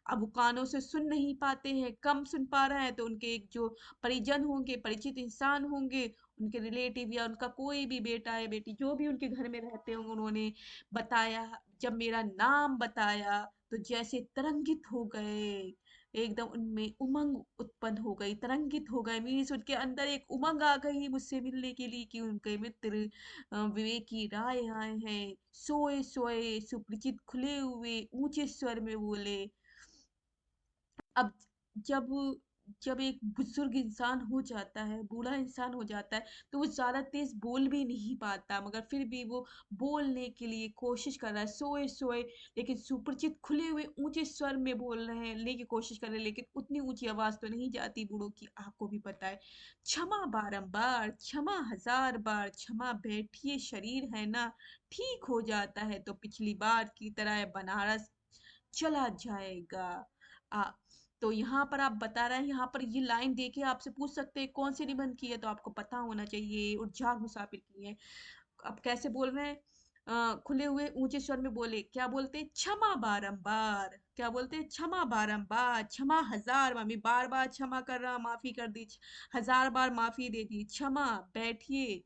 अब वो कानों से सुन नहीं पाते हैं, कम सुन पा रहे हैं, तो उनके एक जो परिजन होंगे, परिचित इंसान होंगे, उनके रिलेटिव या उनका कोई भी बेटा या बेटी जो भी उनके घर में रहते होंगे, उन्होंने बताया, जब मेरा नाम बताया तो जैसे तरंगित हो गए, एकदम उनमें उमंग उत्पन्न हो गई, तरंगित हो गए, मीन्स उनके अंदर एक उमंग आ गई मुझसे मिलने के लिए, कि उनके मित्र विवेकी राय आए हैं। सोए सोए सुपरिचित खुले हुए ऊंचे स्वर में बोले। अब जब जब एक बुजुर्ग इंसान हो जाता है, बूढ़ा इंसान हो जाता है, तो वो ज्यादा तेज बोल भी नहीं पाता, मगर फिर भी वो बोलने के लिए कोशिश कर रहा है, सोए सोए लेकिन सुपरिचित खुले हुए ऊंचे स्वर में बोल रहे हैं, लेके कोशिश कर रहे हैं, लेकिन उतनी ऊंची आवाज तो नहीं जाती बूढ़ों की, आपको भी पता है। क्षमा बारंबार, क्षमा हजार बार क्षमा, बैठिए शरीर है ना, ठीक हो जाता है तो पिछली बार की तरह बनारस चला जाएगा। आ, तो यहाँ पर आप बता रहे हैं, यहाँ पर ये लाइन देके आपसे पूछ सकते हैं कौन से निबंध की है, तो आपको पता होना चाहिए उद्योग मुसाफिर की है। अब कैसे बोल रहे हैं, खुले हुए ऊंचे स्वर में बोले, क्या बोलते हैं, क्षमा बारंबार, क्या बोलते हैं, क्षमा बारंबार, क्षमा हजार बार, मैं बार बार क्षमा कर रहा, माफी कर दी, हजार बार माफी दे दी, क्षमा, बैठिए,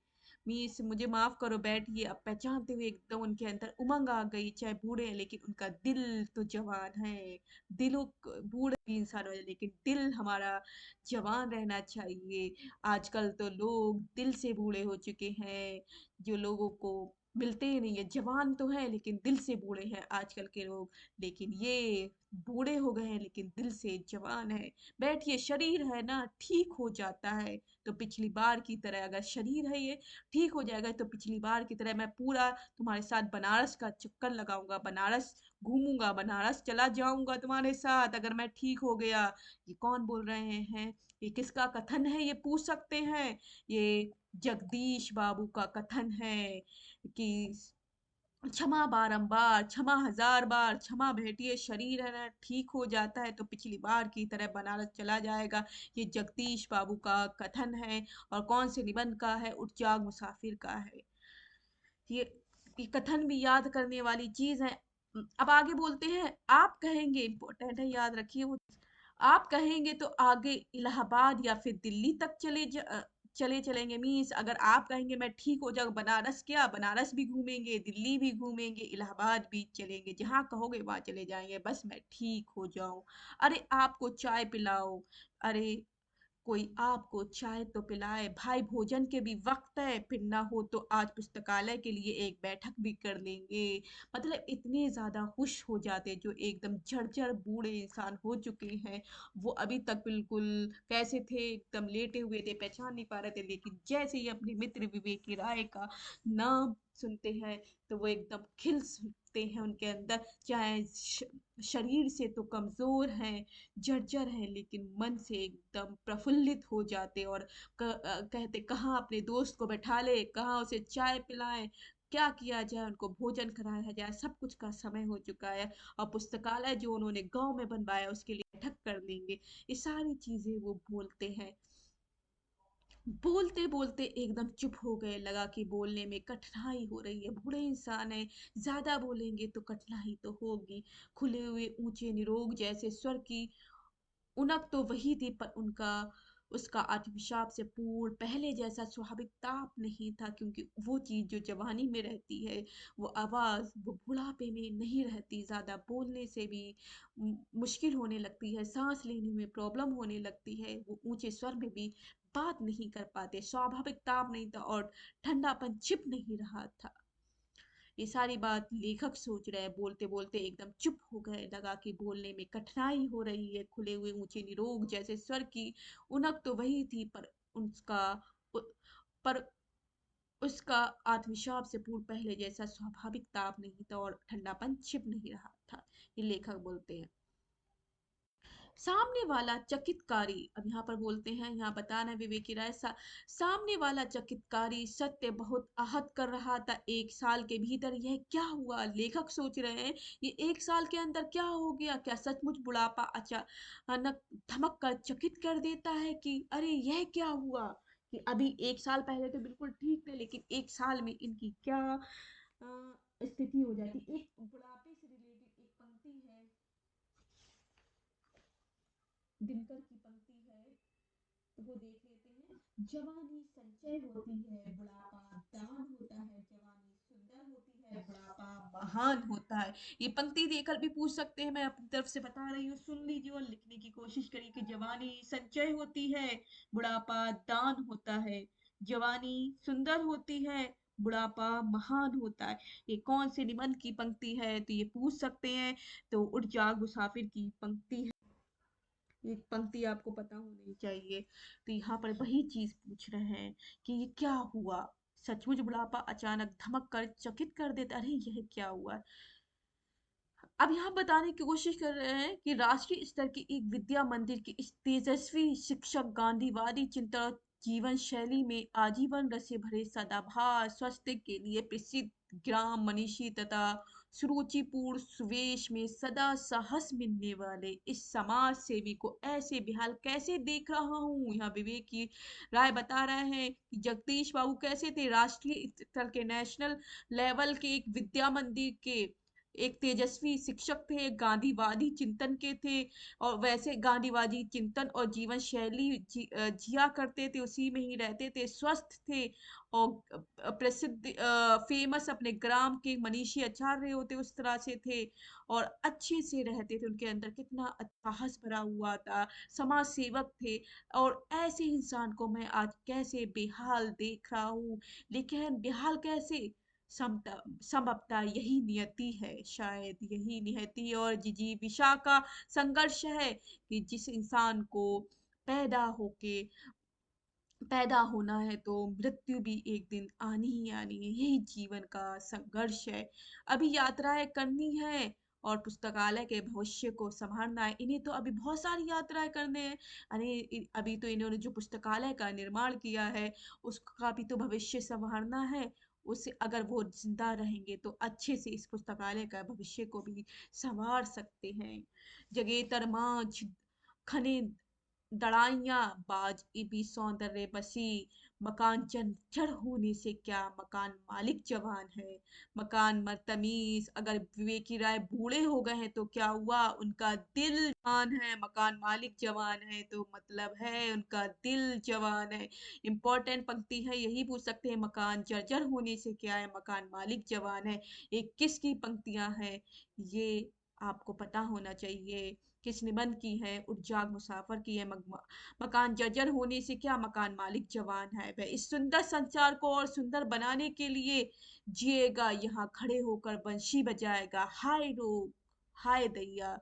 मीस मुझे माफ करो, बैठिए। अब पहचानते हुए एकदम उनके अंदर उमंग आ गई, चाहे बूढ़े हैं लेकिन उनका दिल तो जवान है। बूढ़े भी इंसान हो जाए लेकिन दिल हमारा जवान रहना चाहिए। आजकल तो लोग दिल से बूढ़े हो चुके हैं, जो लोगों को मिलते ही नहीं है, जवान तो है लेकिन दिल से बूढ़े हैं आजकल के लोग। लेकिन ये बूढ़े हो गए हैं लेकिन दिल से जवान है। बैठिए, शरीर है ना, ठीक हो जाता है तो पिछली बार की तरह, अगर शरीर है ये ठीक हो जाएगा तो पिछली बार की तरह मैं पूरा तुम्हारे साथ बनारस का चक्कर लगाऊंगा, बनारस घूमूंगा, बनारस चला जाऊंगा तुम्हारे साथ, अगर मैं ठीक हो गया। ये कौन बोल रहे हैं, ये किसका कथन है, ये पूछ सकते हैं। ये जगदीश बाबू का कथन है कि क्षमा बारंबार, क्षमा हजार बार, क्षमा भेटिए, शरीर है ना ठीक हो जाता है तो पिछली बार की तरह बनारस चला जाएगा। ये जगदीश बाबू का कथन है। और कौन से निबंध का है, उट्याग मुसाफिर का है। ये ये कथन भी याद करने वाली चीज है। अब आगे बोलते हैं, आप कहेंगे, इंपॉर्टेंट है, याद रखिए वो। आप कहेंगे तो आगे इलाहाबाद या फिर दिल्ली तक चले चलेंगे, मीन्स अगर आप कहेंगे मैं ठीक हो जाऊँ, बनारस क्या, बनारस भी घूमेंगे, दिल्ली भी घूमेंगे, इलाहाबाद भी चलेंगे, जहाँ कहोगे वहां चले जाएंगे, बस मैं ठीक हो जाऊं। अरे आपको चाय पिलाओ, अरे कोई आपको चाय तो पिलाए भाई, भोजन के भी वक्त है, फिर ना हो तो आज पुस्तकालय के लिए एक बैठक भी कर लेंगे। मतलब इतने ज्यादा खुश हो जाते, जो एकदम जर्जर बूढ़े इंसान हो चुके हैं, वो अभी तक बिल्कुल कैसे थे, एकदम लेटे हुए थे, पहचान नहीं पा रहे थे, लेकिन जैसे ही अपने मित्र विवेकी राय का नाम सुनते हैं तो वो एकदम खिल उठते हैं उनके अंदर। चाहे शरीर से तो कमजोर हैं, जर्जर है, लेकिन मन से एकदम प्रफुल्लित हो जाते, और कहते कहाँ अपने दोस्त को बैठा ले, कहाँ उसे चाय पिलाएं, क्या किया जाए, उनको भोजन कराया जाए, सब कुछ का समय हो चुका है। और पुस्तकालय जो उन्होंने गांव में बनवाया उसके लिए बैठक कर लेंगे। ये सारी चीजें वो बोलते हैं। बोलते बोलते एकदम चुप हो गए, लगा कि बोलने में कठिनाई हो रही है, बूढ़े इंसान है, ज्यादा बोलेंगे तो कठिनाई तो होगी। खुले हुए ऊंचे निरोग जैसे स्वर की उनक तो वही थी, पर उनका उसका आत्मविश्वास से पूर्ण पहले जैसा स्वाभाविक ताप नहीं था, क्योंकि वो चीज जो जवानी में रहती है, वो आवाज वो बुढ़ापे में नहीं रहती। ज्यादा बोलने से भी मुश्किल होने लगती है, सांस लेने में प्रॉब्लम होने लगती है, वो ऊंचे स्वर में भी बात नहीं कर पाते, स्वाभाविक ताप नहीं था और ठंडापन छिप नहीं रहा था। ये सारी बात लेखक सोच रहे हैं, बोलते बोलते एकदम चुप हो गए, लगा कि बोलने में कठिनाई हो रही है। खुले हुए ऊंचे निरोग जैसे स्वर की उनक तो वही थी, उसका पर उसका आत्मविश्वास से पूर्ण पहले जैसा स्वाभाविक ताप नहीं था और ठंडापन छिप नहीं रहा था। ये लेखक बोलते हैं। सामने वाला चकितकारी, अब यहाँ पर बोलते हैं, यहाँ बताना है विवेकी राय, सामने वाला चकितकारी सत्य बहुत आहत कर रहा था। एक साल के भीतर यह क्या हुआ, लेखक सोच रहे हैं ये एक साल के अंदर क्या हो गया, क्या सचमुच बुढ़ापा अचानक धमक कर चकित कर देता है कि अरे यह क्या हुआ, कि अभी एक साल पहले तो बिल्कुल ठीक थे लेकिन एक साल में इनकी क्या स्थिति हो जाती। एक बुढ़ापे से रिलेटेड एक पंक्ति है, दिनकर की पंक्ति है, तो वो देख लेते हैं। जवानी संचय होती है, बुढ़ापा दान होता है, जवानी सुंदर होती है, बुढ़ापा महान होता है। ये पंक्ति देकर भी पूछ सकते हैं, मैं अपनी तरफ से बता रही हूँ, सुन लीजिए और लिखने की कोशिश करिए कि जवानी संचय होती है, बुढ़ापा दान होता है, जवानी सुंदर होती है, बुढ़ापा महान होता है। ये कौन से निबंध की पंक्ति है, तो ये पूछ सकते हैं। तो उठ जाग मुसाफिर की पंक्ति है, ये पंक्ति आपको पता होनी चाहिए। तो यहाँ पर वही चीज पूछ रहे हैं कि ये क्या हुआ, सचमुच बुढ़ापा अचानक धमक कर चकित कर देता, अरे यह क्या हुआ। अब यहाँ बताने की कोशिश कर रहे हैं कि राष्ट्रीय स्तर की एक विद्या मंदिर के इस तेजस्वी शिक्षक गांधीवादी चिंतन और जीवन शैली में आजीवन रसे भरे सदाबहार स्वास्थ्य के लिए प्रसिद्ध ग्राम मनीषी तथा सुरुचिपूर्ण सुवेश में सदा साहस मिलने वाले इस समाज सेवी को ऐसे बेहाल कैसे देख रहा हूँ। यहाँ विवेक की राय बता रहे हैं कि जगदीश बाबू कैसे थे, राष्ट्रीय स्तर के नेशनल लेवल के एक विद्या मंदिर के एक तेजस्वी शिक्षक थे, एक गांधीवादी चिंतन के थे और वैसे गांधीवादी चिंतन और जीवन शैली जिया करते थे, उसी में ही रहते थे, स्वस्थ थे और प्रसिद्ध फेमस अपने ग्राम के मनीषी आचार्य होते उस तरह से थे और अच्छे से रहते थे। उनके अंदर कितना साहस भरा हुआ था, समाज सेवक थे और ऐसे इंसान को मैं आज कैसे बेहाल देख रहा हूँ। लेकिन बेहाल कैसे, समता समता यही नियति है, शायद यही नियति और जिजीविषा का संघर्ष है कि जिस इंसान को पैदा होके पैदा होना है तो मृत्यु भी एक दिन आनी ही आनी है, यही जीवन का संघर्ष है। अभी यात्राएं करनी है और पुस्तकालय के भविष्य को संभालना है, इन्हें तो अभी बहुत सारी यात्राएं करने हैं। अभी तो इन्होंने जो पुस्तकालय का निर्माण किया है उसका भी तो भविष्य संभालना है। उसे अगर वो जिंदा रहेंगे तो अच्छे से इस पुस्तकालय का भविष्य को भी संवार सकते हैं। जगेतर मांझ खने दड़ाइयाँ बाज इबी सौंदर्य बसी, मकान जर्जर होने से क्या मकान मालिक जवान है। मकान मरतमीज अगर विवेकी राय बूढ़े हो गए हैं तो क्या हुआ, उनका दिल जवान है। मकान मालिक जवान है तो मतलब है उनका दिल जवान है। इंपॉर्टेंट पंक्ति है, यही पूछ सकते हैं मकान जर्जर होने से क्या है मकान मालिक जवान है। ये किसकी पंक्तियां हैं, ये आपको पता होना चाहिए। किस निबंध की है, उज्जाग मुसाफर की है। मकान जर्जर होने से क्या मकान मालिक जवान है। वह इस सुंदर संसार को और सुंदर बनाने के लिए जिएगा, यहाँ खड़े होकर बंशी बजाएगा। हाय रोग, हाय दैया,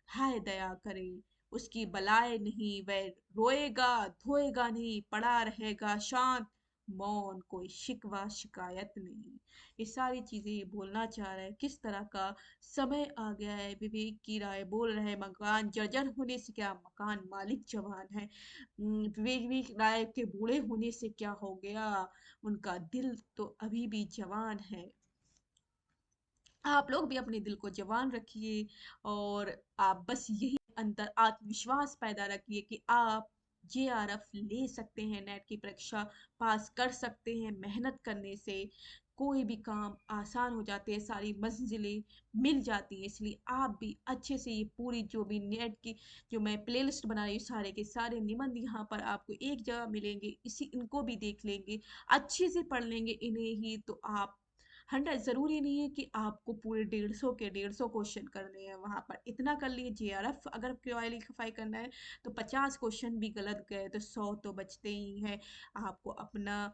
हाय दया करे, उसकी बलाए नहीं। वह रोएगा धोएगा नहीं, पड़ा रहेगा शांत मौन, कोई शिकवा शिकायत नहीं। ये सारी चीजें ये बोलना चाह रहे हैं। किस तरह का समय आ गया है, विवेक की राय बोल रहे हैं मकान जर्जर होने से क्या मकान मालिक जवान है। विवेक राय के बूढ़े होने से क्या हो गया, उनका दिल तो अभी भी जवान है। आप लोग भी अपने दिल को जवान रखिए और आप बस यही अंदर आत्मविश्वास पैदा रखिए कि आप जेआरएफ ले सकते हैं, नेट की परीक्षा पास कर सकते हैं। मेहनत करने से कोई भी काम आसान हो जाते हैं, सारी मंजिलें मिल जाती हैं। इसलिए आप भी अच्छे से ये पूरी जो भी नेट की जो मैं प्लेलिस्ट बना रही हूँ सारे के सारे निबंध यहाँ पर आपको एक जगह मिलेंगे, इसी इनको भी देख लेंगे, अच्छे से पढ़ लेंगे इन्हें ही तो आप 100 जरूरी नहीं है कि आपको पूरे 150 क्वेश्चन करने हैं। वहां पर इतना कर लिए, जेआरएफ अगर क्वालिफाई करना है तो 50 क्वेश्चन भी गलत गए तो 100 तो बचते ही हैं। आपको अपना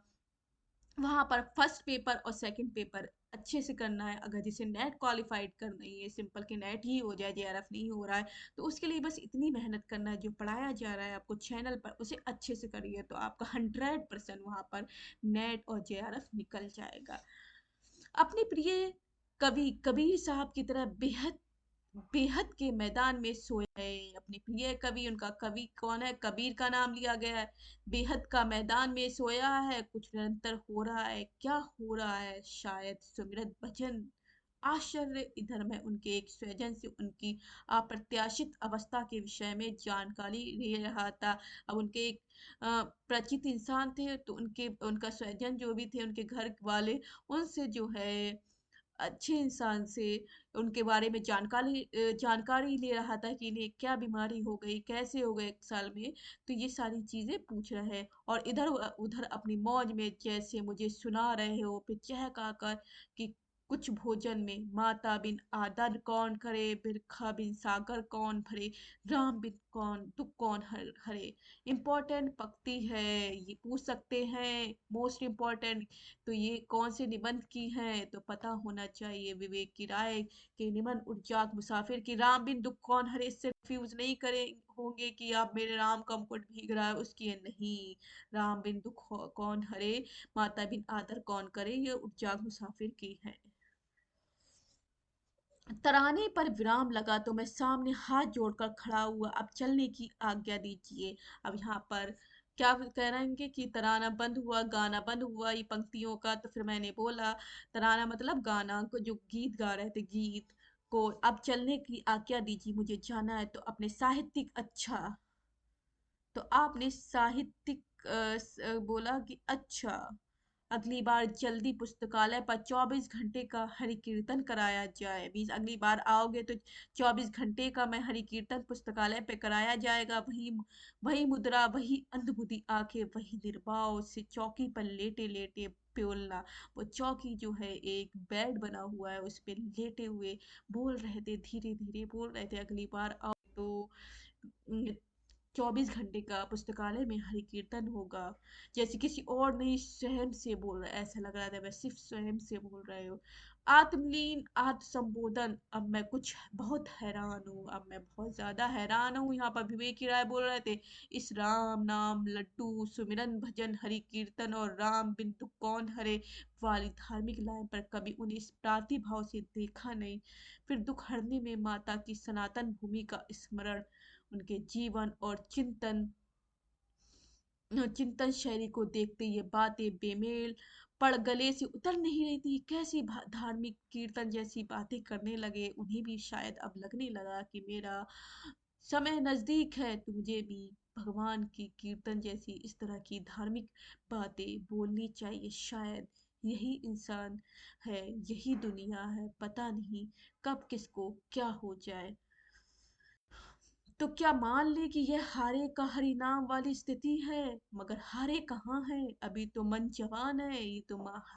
वहां पर फर्स्ट पेपर और सेकंड पेपर अच्छे से करना है। अगर जिसे नेट क्वालिफाइड करना ही है, सिंपल कि नेट ही हो जाए, जेआरएफ नहीं हो रहा है, तो उसके लिए बस इतनी मेहनत करना है। जो पढ़ाया जा रहा है आपको चैनल पर उसे अच्छे से करिए तो आपका 100% वहां पर नेट और जेआरएफ निकल जाएगा। अपने प्रिय कवि कबीर साहब की तरह बेहद बेहद के मैदान में सोए है। अपने प्रिय कवि, उनका कवि कौन है, कबीर का नाम लिया गया है। बेहद का मैदान में सोया है, कुछ निरंतर हो रहा है, क्या हो रहा है, शायद सुमिरत भजन। आश्चर्य इधर मैं उनके एक स्वजन से उनकी अप्रत्याशित अवस्था के विषय में जानकारी ले रहा था। अब उनके एक परिचित इंसान थे तो उनके उनका स्वजन जो भी थे, उनके घर वाले, उनसे जो है अच्छे इंसान से उनके बारे में जानकारी ले रहा था कि इन्हें क्या बीमारी हो गई, कैसे हो गए 1 साल में। तो ये सारी चीजें पूछ रहे हैं और इधर उधर अपनी मौज में जैसे मुझे सुना रहे हो, फिर चहका कर कि कुछ भोजन में माता बिन आदर कौन करे, बिरखा बिन सागर कौन भरे, राम बिन कौन दुख कौन हरे। इम्पोर्टेंट पंक्ति है, ये पूछ सकते हैं मोस्ट इम्पोर्टेंट। तो ये कौन से निबंध की हैं तो पता होना चाहिए। विवेक की राय के निबंध उज्जाग मुसाफिर की राम बिन दुख कौन हरे, इससे कंफ्यूज नहीं करे होंगे कि आप मेरे राम का मुकुट भीग रहा है, उसकी है नहीं। राम बिन दुख कौन हरे, माता बिन आदर कौन करे, ये उज्जाग मुसाफिर की है। तराने पर विराम लगा तो मैं सामने हाथ जोड़कर खड़ा हुआ, अब चलने की आज्ञा दीजिए। अब यहाँ पर क्या कह रहे हैं कि तराना बंद हुआ, गाना बंद हुआ ये पंक्तियों का। तो फिर मैंने बोला तराना मतलब गाना को, जो गीत गा रहे थे, गीत को अब चलने की आज्ञा दीजिए, मुझे जाना है। तो अपने साहित्यिक, अच्छा, तो आपने साहित्यिक बोला कि अच्छा, अगली बार जल्दी पुस्तकालय पर 24 घंटे का हरि कीर्तन कराया जाए। मीन्स अगली बार आओगे तो 24 घंटे का मैं हरि कीर्तन पुस्तकालय पे कराया जाएगा। वही वही मुद्रा, वही अंधबुद्धि आंखें, वही निर्भाव से चौकी पर लेटे लेटे बोलना। वो चौकी जो है एक बेड बना हुआ है, उस पे लेटे हुए बोल रहे थे, धीरे धीरे बोल रहे थे, अगली बार आओ तो 24 घंटे का पुस्तकालय में हरि कीर्तन होगा। जैसे किसी और नहीं, स्वयं से बोल रहे, ऐसा लग रहा था मैं सिर्फ स्वयं से बोल रहे हो। आत्मलीन आत्म संबोधन। अब मैं कुछ बहुत हैरान हूँ, अब मैं बहुत ज्यादा हैरान हूँ। यहाँ पर विवेक की राय बोल रहे थे, इस राम नाम लड्डू सुमिरन भजन हरि कीर्तन और राम बिन दुख कौन हरे वाली धार्मिक लाइन पर कभी उन्हें इस प्रातिभाव से देखा नहीं। फिर दुख हरने में माता की सनातन भूमि का स्मरण, उनके जीवन और चिंतन शैली को देखते ये बातें बेमेल पड़ गले से उतर नहीं रही थी। कैसी धार्मिक कीर्तन जैसी बातें करने लगे। उन्हें भी शायद अब लगने लगा कि मेरा समय नजदीक है, तो मुझे भी भगवान की कीर्तन जैसी इस तरह की धार्मिक बातें बोलनी चाहिए। शायद यही इंसान है, यही दुनिया है, पता नहीं कब किसको क्या हो जाए। तो क्या मान ले कि यह हारे का हरिनाम वाली स्थिति है? मगर हारे कहाँ है, अभी तो मन जवान है। ये तो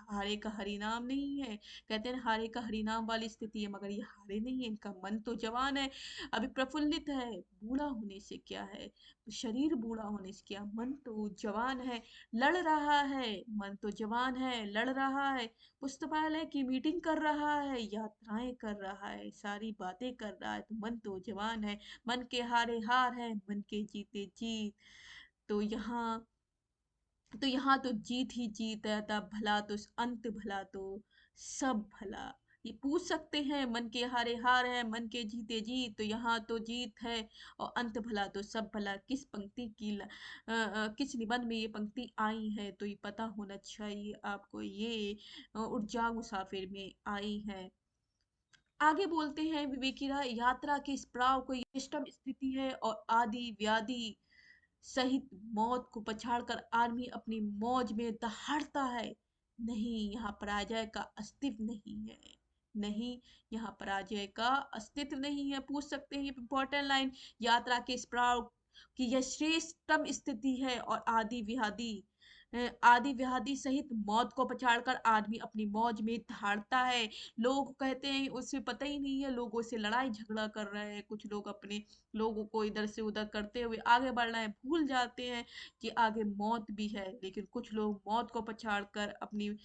हारे का हरिनाम नहीं है। कहते हैं हारे का हरिनाम वाली स्थिति है, मगर ये हारे नहीं है, इनका मन तो जवान है, अभी प्रफुल्लित है। बूढ़ा होने से क्या है, शरीर बूढ़ा होने से क्या, मन तो जवान है, लड़ रहा है। मन तो जवान है, लड़ रहा है, पुस्तकालय की मीटिंग कर रहा है, यात्राएं कर रहा है, सारी बातें कर रहा है, तो मन तो जवान है। मन के हारे हार है, मन के जीते जीत। तो यहाँ तो जीत ही जीत है, तब भला तो अंत भला तो सब भला। ये पूछ सकते हैं, मन के हारे हार है, मन के जीते जीत, तो यहाँ तो जीत है और अंत भला तो सब भला। किस पंक्ति की किस निबंध में ये पंक्ति आई है, तो ये पता होना चाहिए आपको। ये उठ जाओ मुसाफिर में आई है। आगे बोलते हैं विवेकी राय, यात्रा के इस पड़ाव को इष्टतम स्थिति है और आदि व्याधि सहित मौत को पछाड़कर आदमी अपनी मौज में दहाड़ता है। नहीं, यहाँ पराजय का अस्तित्व नहीं है। नहीं, यहाँ पराजय का अस्तित्व नहीं है। पूछ सकते हैं, ये इंपॉर्टेंट लाइन, यात्रा के इस पड़ाव की यह श्रेष्ठतम स्थिति है और आदि व्याधि सहित मौत को पछाड़कर आदमी अपनी मौज में दहाड़ता है। लोग कहते हैं उसे पता ही नहीं है, लोगों से लड़ाई झगड़ा कर रहे हैं, कुछ लोग अपने लोगों को इधर से उधर करते हुए आगे बढ़ रहे हैं, भूल जाते हैं कि आगे मौत भी है। लेकिन कुछ लोग मौत को पछाड़ कर अपनी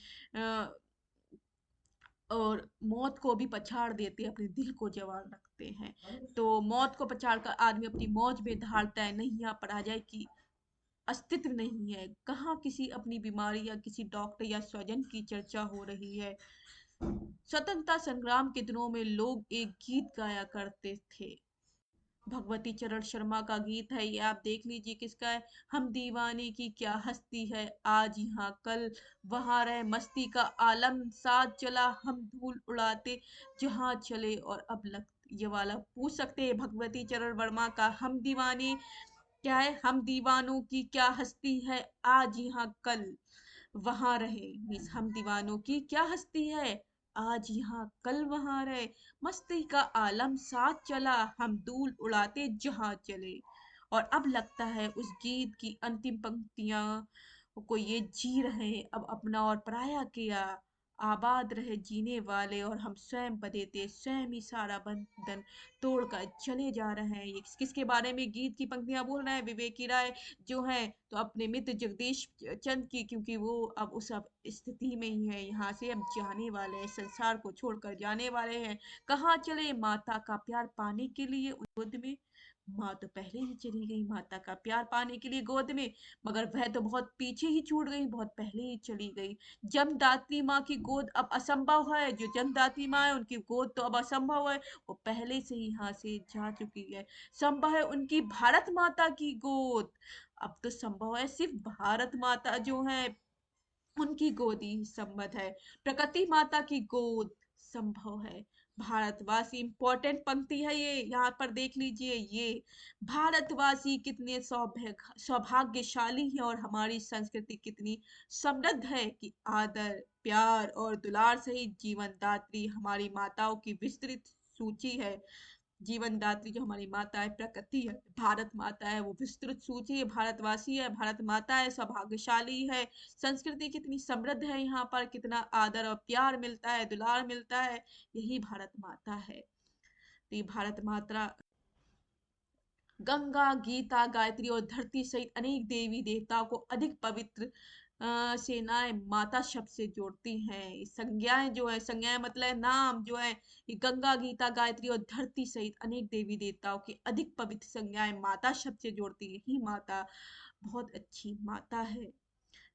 और मौत को भी पछाड़ देते हैं, अपने दिल को जवान रखते हैं। तो मौत को पछाड़ कर आदमी अपनी मौज में दहाड़ता है। नहीं, यहाँ पराजय की अस्तित्व नहीं है। कहाँ किसी अपनी बीमारी या किसी डॉक्टर या स्वजन की चर्चा हो रही है। स्वतंत्रता संग्राम के दिनों में लोग एक गीत गाया करते थे, भगवती चरण शर्मा का गीत है, ये आप देख लीजिए किसका है। हम दीवाने की क्या हस्ती है, आज यहाँ कल वहां रहे, मस्ती का आलम साथ चला, हम धूल उड़ाते जहाँ चले। और अब लग, ये वाला पूछ सकते हैं भगवती चरण वर्मा का, हम दीवाने क्या है, हम दीवानों की क्या हस्ती है, आज यहाँ कल वहां रहे। मीन्स हम दीवानों की क्या हस्ती है, आज यहाँ कल वहां रहे, मस्ती का आलम साथ चला, हम धूल उड़ाते जहां चले। और अब लगता है उस गीत की अंतिम पंक्तियां को ये जी रहे हैं, अब अपना और पराया किया, आबाद रहे जीने वाले, और हम स्वयं बदे थे, स्वयं ही सारा बंधन तोड़कर चले जा रहे हैं। ये किसके बारे में गीत की पंक्तियां बोल रहे हैं, विवेकी राय जो है, तो अपने मित्र जगदीश चंद की, क्योंकि वो अब उस अब स्थिति में ही है, यहाँ से अब जाने वाले हैं, संसार को छोड़कर जाने वाले हैं। कहाँ चले, माता का प्यार पाने के लिए गोद में। माँ तो पहले ही चली गई माता का प्यार पाने के लिए गोद में, मगर वह तो बहुत पीछे ही छूट गई, बहुत पहले ही चली गई। जन्मदात्री माँ की गोद अब असंभव है, जो जन्मदात्री माँ है उनकी गोद तो अब असंभव है, वो पहले से ही यहाँ से जा चुकी है। संभव है उनकी भारत माता की गोद, अब तो संभव है सिर्फ भारत माता जो है उनकी गोद ही संभव है, प्रकृति माता की गोद संभव है। भारतवासी इंपॉर्टेंट पंक्ति है ये, यहाँ पर देख लीजिए ये, भारतवासी कितने सौभाग्यशाली हैं और हमारी संस्कृति कितनी समृद्ध है कि आदर प्यार और दुलार सहित जीवन दात्री हमारी माताओं की विस्तृत सूची है। जीवन दात्री जो हमारी माता है, प्रकृति है, भारत माता है, वो विस्तृत सूची है, भारतवासी है, भारत माता है, सौभाग्यशाली है, संस्कृति कितनी समृद्ध है, यहाँ पर कितना आदर और प्यार मिलता है, दुलार मिलता है, यही भारत माता है। तो ये भारत माता गंगा गीता गायत्री और धरती सहित अनेक देवी देवताओं को अधिक पवित्र सेनाएं माता शब्द से जोड़ती हैं। ये संज्ञाएं जो है, संज्ञाएं मतलब है नाम जो है, ये गंगा गीता गायत्री और धरती सहित अनेक देवी देवताओं की अधिक पवित्र संज्ञाएं माता शब्द से जोड़ती है। ही माता बहुत अच्छी माता है।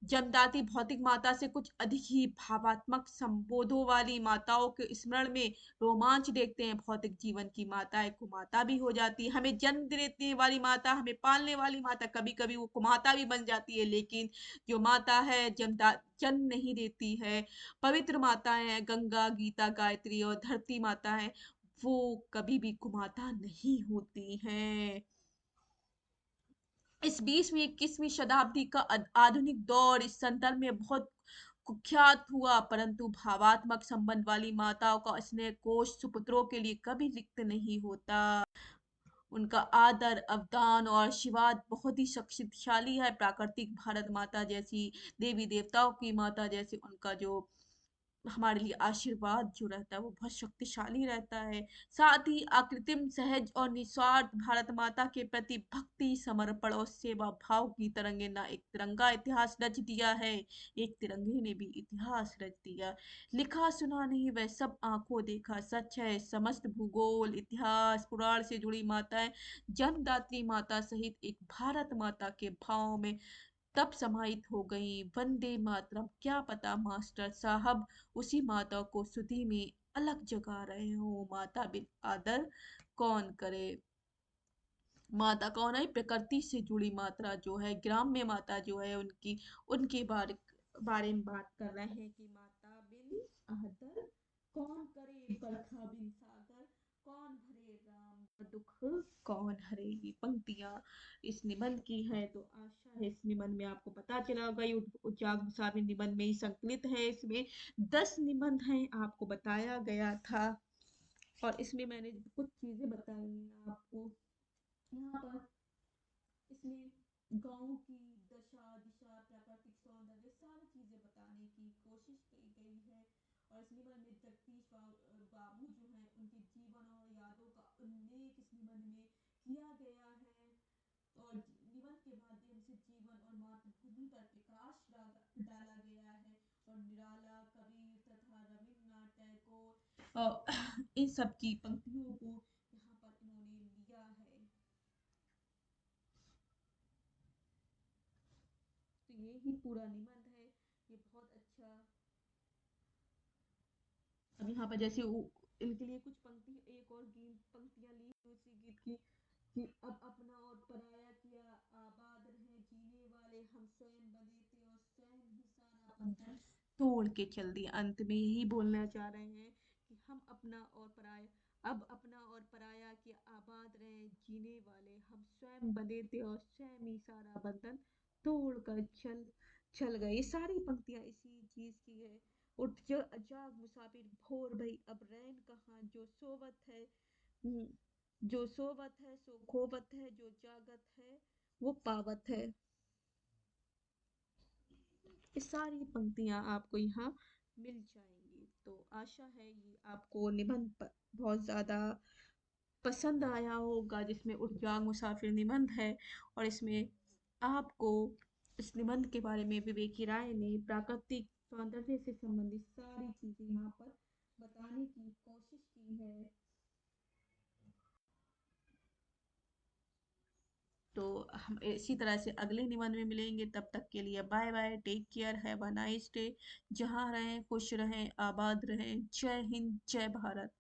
जमदाती भौतिक माता से कुछ अधिक ही भावात्मक संबोधों वाली माताओं के स्मरण में रोमांच देखते हैं। भौतिक जीवन की माता एक कुमाता भी हो जाती है, हमें जन्म देने वाली माता, हमें पालने वाली माता, कभी कभी वो कुमाता भी बन जाती है। लेकिन जो माता है जन्म नहीं देती है, पवित्र माता है गंगा गीता गायत्री और धरती माता है, वो कभी भी कुमाता नहीं होती हैं। इस 20वीं 21वीं शताब्दी का आधुनिक दौर इस संदर्भ में बहुत कुख्यात हुआ, परंतु भावात्मक संबंध वाली माताओं का स्नेह कोश सुपुत्रों के लिए कभी रिक्त नहीं होता। उनका आदर अवदान और आशीर्वाद बहुत ही शक्तिशाली है। प्राकृतिक भारत माता जैसी, देवी देवताओं की माता जैसे उनका जो हमारे लिए आशीर्वाद जो रहता है वो बहुत शक्तिशाली रहता है। साथ ही अकृत्रिम सहज और निस्वार्थ भारत माता के प्रति भक्ति समर्पण और सेवा भाव की तरंगे ना एक तिरंगा इतिहास रच दिया है, एक तिरंगे ने भी इतिहास रच दिया। लिखा सुना नहीं, वह सब आंखों देखा सच है। समस्त भूगोल इतिहास पुराण से जुड़ी माताएं जन्मदात्री माता सहित एक भारत माता के भाव में तब समाहित हो गई। वंदे मातरम, क्या पता मास्टर साहब उसी माता को सुधी में अलग जगा रहे हो। माता बिन आदर कौन करे। माता कौन है, प्रकृति से जुड़ी माता जो है, ग्राम्य माता जो है, उनकी उनके बारे में बात कर रहे हैं कि माता बिन आदर कौन करे, बरखा बिन सागर कौन भरे, राम का दुख कौन हरे। ये पंक्तियां इस निबंध की है। तो आशा है इस निबंध में आपको पता चला होगा, ये उच्चांग मुसाविर निबंध में ही संकलित है। इसमें 10 निबंध हैं, आपको बताया गया था और इसमें मैंने कुछ चीजें बताई हैं आपको। यहाँ पर इसमें गांव की दशा दिशा प्राकृतिक सौंदर्य सारी चीजें बताने की कोशिश की गई है। और इस निबंध में जगदीश बाबू जो हैं उनके जीवन और यादों का उल्लेख इस निबंध में किया गया है। और निबंध के माध्यम से जीवन और मातृभूमि पर प्रकाश डाला गया है। और निराला कबीर तथा रविन्द्रनाथ टैगोर इन सब की पंक्तियों को यहाँ पर इन्होंने लिया है। तो ये ही पूरा निबंध है, ये बहुत अच्छा। अब यहाँ पर जैसे इनके लिए कुछ पंक्ति, एक और गीत पंक्तियां ली उसी गीत की कि अब अपना और पराया किया आबाद रहे, जीने वाले हम स्वयं बने थे और स्वयं ही सारा बंधन तोड़ के चल दिया। अंत में यही बोलना चाह रहे हैं कि हम अपना और पराया, अब अपना और पराया किया आबाद रहे, जीने वाले हम स्वयं बने थे और स्वयं ही सारा बंधन तोड़ कर चल गए। ये सारी पंक्तियां इसी चीज की है। उठ जाग मुसाफिर भोर भई, अब रैन कहाँ, जो सोवत है जो सोवत है सो खोवत है, जो जागत है वो पावत है। ये सारी पंक्तियां आपको यहाँ मिल जाएंगी। तो आशा है ये आपको निबंध बहुत ज्यादा पसंद आया होगा, जिसमें उठजाग मुसाफिर निबंध है। और इसमें आपको इस निबंध के बारे में विवेक की राय ने प्राकृतिक सौंदर्य से संबंधित सारी चीजें यहाँ पर बताने की कोशिश की है। तो हम इसी तरह से अगले निबंध में मिलेंगे, तब तक के लिए bye bye, take care, have a nice day. जहाँ रहें खुश रहें आबाद रहें। जय हिंद जय भारत।